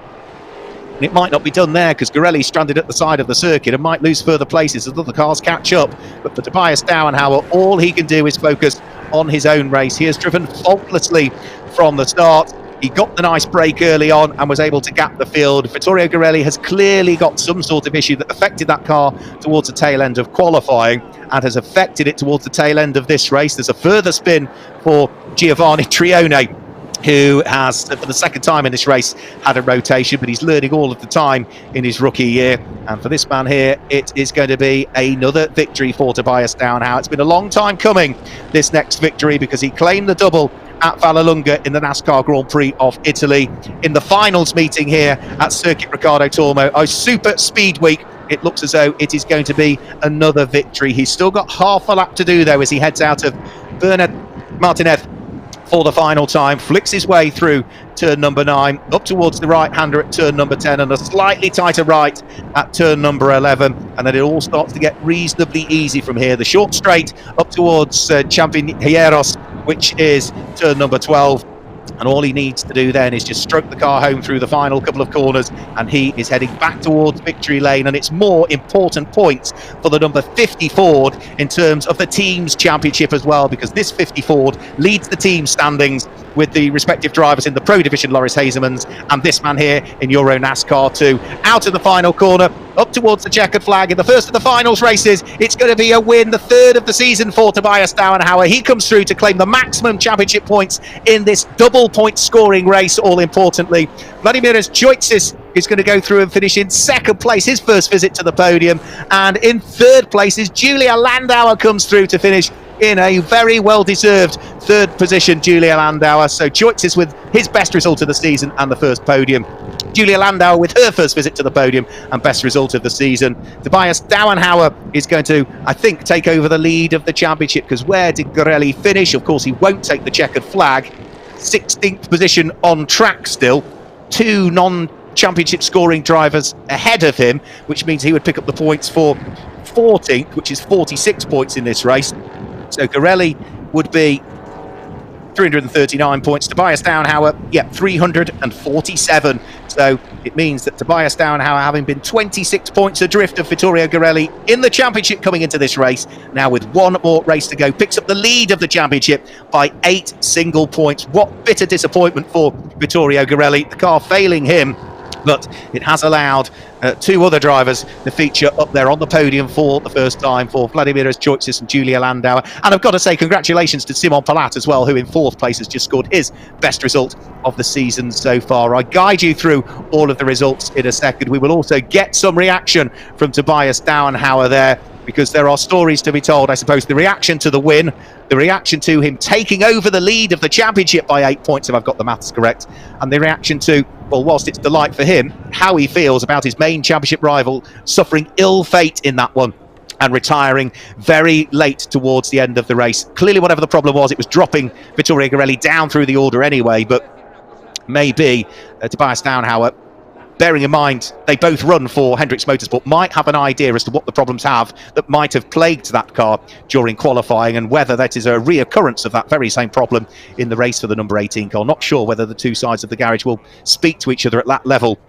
And it might not be done there, because Garelli's stranded at the side of the circuit and might lose further places as other cars catch up. But for Tobias Dauenhauer, all he can do is focus on his own race. He has driven faultlessly from the start. He got the nice break early on and was able to gap the field. Vittorio Garelli has clearly got some sort of issue that affected that car towards the tail end of qualifying and has affected it towards the tail end of this race. There's a further spin for Giovanni Trione, who has, for the 2nd time in this race, had a rotation, but he's learning all of the time in his rookie year. And for this man here, it is going to be another victory for Tobias Dauenhauer. It's been a long time coming, this next victory, because he claimed the double at Vallelunga in the NASCAR Grand Prix of Italy. In the finals meeting here at Circuit Riccardo Tormo, a super speed week, it looks as though it is going to be another victory. He's still got half a lap to do, though, as he heads out of Bernard Martinez for the final time, flicks his way through turn number 9, up towards the right-hander at turn number 10, and a slightly tighter right at turn number 11, and then it all starts to get reasonably easy from here. The short straight up towards Champineros, which is turn number 12, and all he needs to do then is just stroke the car home through the final couple of corners, and he is heading back towards victory lane. And it's more important points for the number 50 Ford in terms of the team's championship as well, because this 50 Ford leads the team standings with the respective drivers in the Pro Division, Loris Hazemans, and this man here in EuroNASCAR 2. Out of the final corner, up towards the checkered flag in the first of the finals races. It's going to be a win, the third of the season for Tobias Dauenhauer. He comes through to claim the maximum championship points in this double point scoring race, all importantly. Vladimiras Joitsis is going to go through and finish in second place, his first visit to the podium. And in third place is Julia Landauer, comes through to finish in a very well-deserved third position, Julia Landauer. So Joitsis with his best result of the season and the first podium. Julia Landauer with her first visit to the podium and best result of the season. Tobias Dauenhauer is going to, I think, take over the lead of the championship, because where did Gorelli finish? Of course, he won't take the checkered flag. 16th position on track still. Two non-championship scoring drivers ahead of him, which means he would pick up the points for 14th, which is 46 points in this race. So Gorelli would be 339 points. Tobias Dauenhauer, 347. So it means that Tobias Dauenhauer, having been 26 points adrift of Vittorio Gorelli in the championship coming into this race, now with one more race to go, picks up the lead of the championship by 8 single points. What bitter disappointment for Vittorio Gorelli, the car failing him, but it has allowed two other drivers to feature up there on the podium for the first time, for Vladimiras Joitsis and Julia Landauer. And I've got to say congratulations to Simon Palat as well, who in fourth place has just scored his best result of the season so far. I guide you through all of the results in a second. We will also get some reaction from Tobias Dauenhauer there, because there are stories to be told. I suppose the reaction to the win, the reaction to him taking over the lead of the championship by 8 points, if I've got the maths correct, and the reaction to, well, whilst it's delight for him, how he feels about his main championship rival suffering ill fate in that one and retiring very late towards the end of the race. Clearly, whatever the problem was, it was dropping Vittorio Gorelli down through the order anyway, but maybe Tobias Dauenhauer, bearing in mind they both run for Hendricks Motorsport, might have an idea as to what the problems have that might have plagued that car during qualifying, and whether that is a reoccurrence of that very same problem in the race for the number 18 car. Not sure whether the two sides of the garage will speak to each other at that level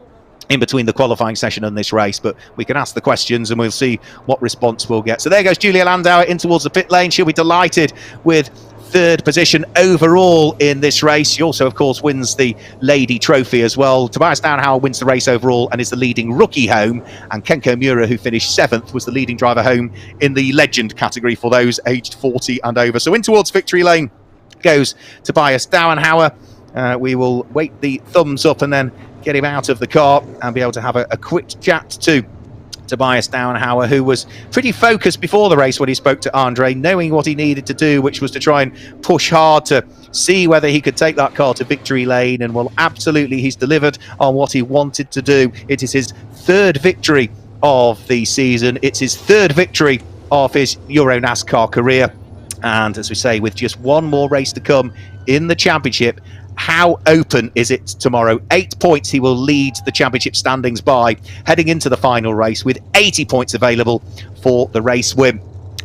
in between the qualifying session and this race, but we can ask the questions and we'll see what response we'll get. So there goes Julia Landauer in towards the pit lane. She'll be delighted with third position overall in this race. She also, of course, wins the Lady Trophy as well. Tobias Dauenhauer wins the race overall and is the leading rookie home, and Kenko Miura, who finished 7th, was the leading driver home in the legend category for those aged 40 and over. So in towards victory lane goes Tobias Dauenhauer. We will wait the thumbs up and then get him out of the car and be able to have a quick chat to Tobias Dauenhauer, who was pretty focused before the race when he spoke to Andre, knowing what he needed to do, which was to try and push hard to see whether he could take that car to victory lane. And well, absolutely, he's delivered on what he wanted to do. It is his third victory of the season. It's his third victory of his EuroNASCAR career. And as we say, with just one more race to come in the championship, how open is it tomorrow? 8 points he will lead the championship standings by, heading into the final race with 80 points available for the race win.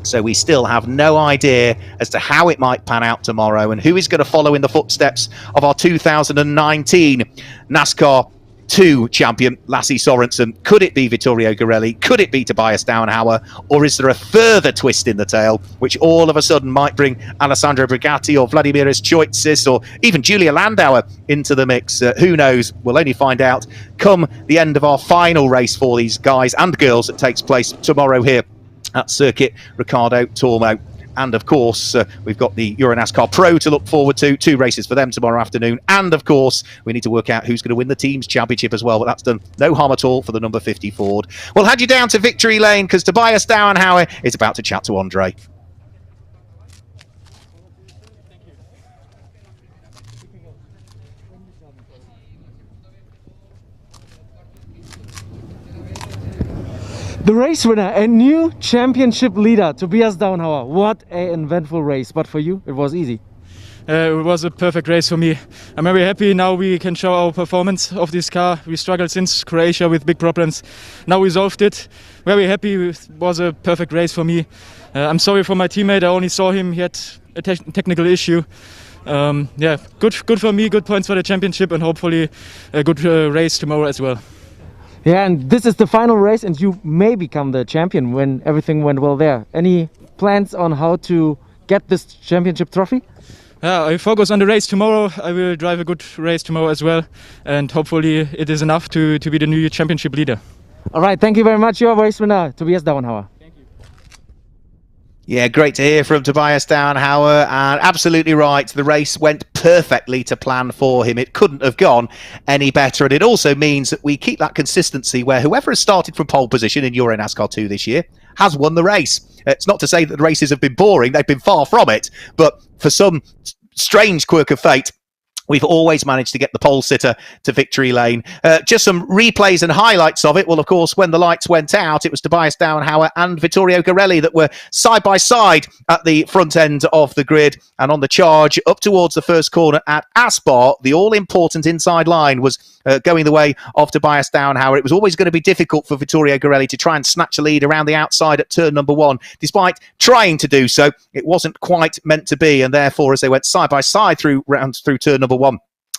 So we still have no idea as to how it might pan out tomorrow and who is going to follow in the footsteps of our 2019 NASCAR 2 champion, Lasse Sorensen. Could it be Vittorio Gorelli? Could it be Tobias Dauenhauer? Or is there a further twist in the tail, which all of a sudden might bring Alessandro Brigatti or Vladimiras Joitsis or even Julia Landauer into the mix? Who knows? We'll only find out come the end of our final race for these guys and girls that takes place tomorrow here at Circuit Ricardo Tormo. And of course, we've got the EuroNASCAR Pro to look forward to. 2 races for them tomorrow afternoon. And of course, we need to work out who's going to win the team's championship as well. But that's done no harm at all for the number 50 Ford. We'll head you down to victory lane because Tobias Dauenhauer is about to chat to Andre. The race winner, a new championship leader, Tobias Dauenhauer. What an eventful race, but for you, it was easy. It was a perfect race for me. I'm very happy now we can show our performance of this car. We struggled since Croatia with big problems. Now we solved it. Very happy. It was a perfect race for me. I'm sorry for my teammate. I only saw him. He had a technical issue. Yeah, good for me. Good points for the championship and hopefully a good race tomorrow as well. Yeah, and this is the final race and you may become the champion when everything went well there. Any plans on how to get this championship trophy? I focus on the race tomorrow. I will drive a good race tomorrow as well, and hopefully it is enough to be the new championship leader. All right, thank you very much. Your race winner, Tobias Dauenhauer. Yeah, great to hear from Tobias Dauenhauer, and absolutely right. The race went perfectly to plan for him. It couldn't have gone any better, and it also means that we keep that consistency where whoever has started from pole position in EuroNASCAR 2 this year has won the race. It's not to say that the races have been boring. They've been far from it, but for some strange quirk of fate, we've always managed to get the pole sitter to victory lane. Just some replays and highlights of it. Well, of course, when the lights went out, it was Tobias Dauenhauer and Vittorio Garelli that were side by side at the front end of the grid. And on the charge up towards the first corner at Aspar, the all-important inside line was going the way of Tobias Dauenhauer. It was always going to be difficult for Vittorio Garelli to try and snatch a lead around the outside at turn number 1. Despite trying to do so, it wasn't quite meant to be. And therefore, as they went side by side through turn number 1,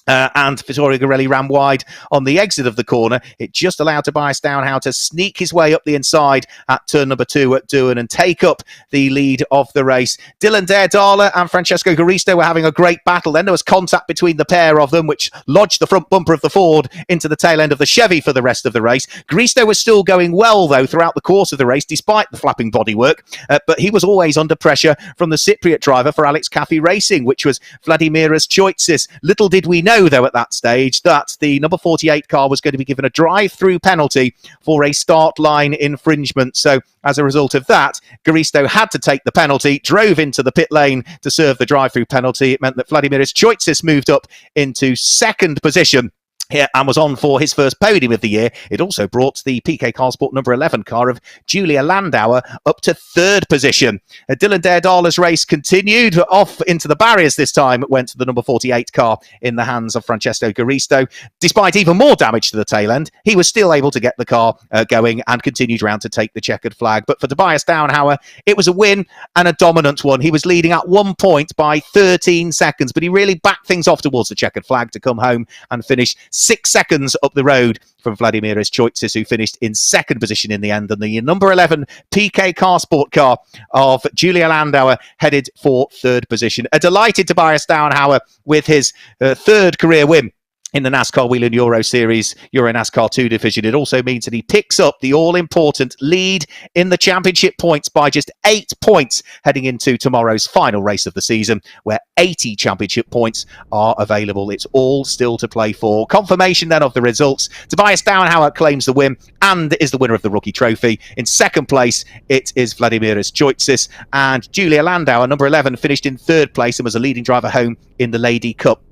and Vittorio Garelli ran wide on the exit of the corner, it just allowed Tobias Dauenhauer to sneak his way up the inside at turn number 2 at Doorn and take up the lead of the race. Dylan Daredala and Francesco Garisto were having a great battle. Then there was contact between the pair of them, which lodged the front bumper of the Ford into the tail end of the Chevy for the rest of the race. Garisto was still going well, though, throughout the course of the race, despite the flapping bodywork, but he was always under pressure from the Cypriot driver for Alex Caffey Racing, which was Vladimiras Choitsis. Little did we know, though, at that stage that the number 48 car was going to be given a drive-through penalty for a start line infringement. So as a result of that, Garisto had to take the penalty, drove into the pit lane to serve the drive-through penalty. It meant that Vladimiras Choitsis moved up into second position here and was on for his first podium of the year. It also brought the PK Car Sport number 11 car of Julia Landauer up to third position. Dylan Daredala's race continued off into the barriers this time. It went to the number 48 car in the hands of Francesco Garisto. Despite even more damage to the tail end, he was still able to get the car going and continued round to take the checkered flag. But for Tobias Dauenhauer, it was a win and a dominant one. He was leading at 1 point by 13 seconds, but he really backed things off towards the checkered flag to come home and finish 6 seconds up the road from Vladimiras Choitsis, who finished in second position in the end. And the number 11 PK Car Sport car of Julia Landauer headed for third position. A delighted Tobias Dauenhauer with his third career win in the NASCAR Whelen Euro Series, EuroNASCAR 2 division. It also means that he picks up the all-important lead in the championship points by just 8 points heading into tomorrow's final race of the season, where 80 championship points are available. It's all still to play for. Confirmation then of the results. Tobias Dauenhauer claims the win and is the winner of the rookie trophy. In second place, it is Vladimiras Choitsis, and Julia Landauer, number 11, finished in third place and was a leading driver home in the Lady Cup.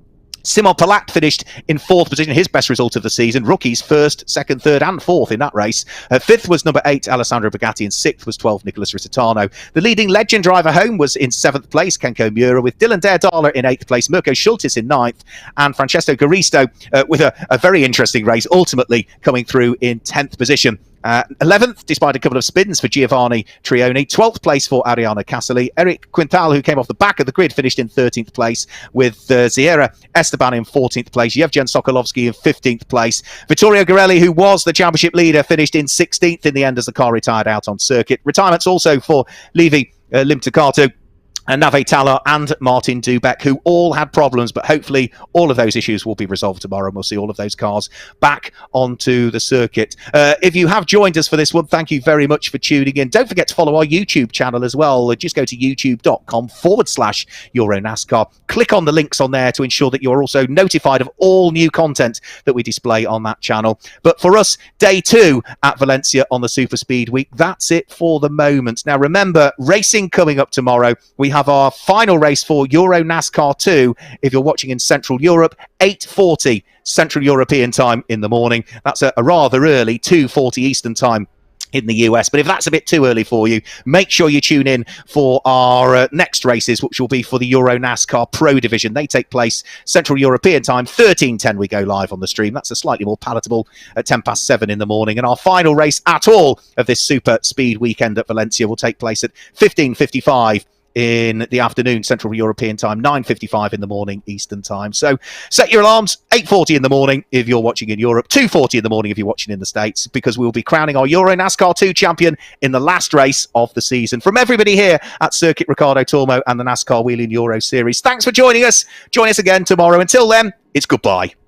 Simon Palat finished in fourth position, his best result of the season. Rookies first, second, third and fourth in that race. Fifth was number 8, Alessandro Bugatti, and sixth was 12, Nicholas Risitano. The leading legend driver home was in seventh place, Kenko Mura, with Dylan Daredala in eighth place, Mirko Schultis in ninth, and Francesco Garisto with a very interesting race, ultimately coming through in 10th position. 11th, despite a couple of spins for Giovanni Trioni. 12th place for Ariana Casali. Eric Quintal, who came off the back of the grid, finished in 13th place, with Sierra Esteban in 14th place. Yevgen Sokolovsky in 15th place. Vittorio Garelli, who was the championship leader, finished in 16th in the end as the car retired out on circuit. Retirements also for Levi Limtakato, and Nave Talar and Martin Dubeck, who all had problems, but hopefully all of those issues will be resolved tomorrow and we'll see all of those cars back onto the circuit. If you have joined us for this one, thank you very much for tuning in. Don't forget to follow our YouTube channel as well. Just go to youtube.com/EuroNASCAR. Click on the links on there to ensure that you're also notified of all new content that we display on that channel. But for us, day 2 at Valencia on the Super Speed Week, that's it for the moment. Now remember, racing coming up tomorrow. We have our final race for EuroNASCAR 2, if you're watching in Central Europe, 8:40 Central European time in the morning. That's a rather early 2:40 Eastern time in the US. But if that's a bit too early for you, make sure you tune in for our next races, which will be for the EuroNASCAR Pro Division. They take place Central European time, 13:10 we go live on the stream. That's a slightly more palatable at 7:10 in the morning. And our final race at all of this Super Speed weekend at Valencia will take place at 15:55 in the afternoon, Central European time, 9:55 in the morning, Eastern time. So set your alarms, 8:40 in the morning if you're watching in Europe, 2:40 in the morning if you're watching in the States, because we'll be crowning our EuroNASCAR 2 champion in the last race of the season. From everybody here at Circuit Ricardo Tormo and the NASCAR Whelen Euro Series, thanks for joining us. Join us again tomorrow. Until then, it's goodbye.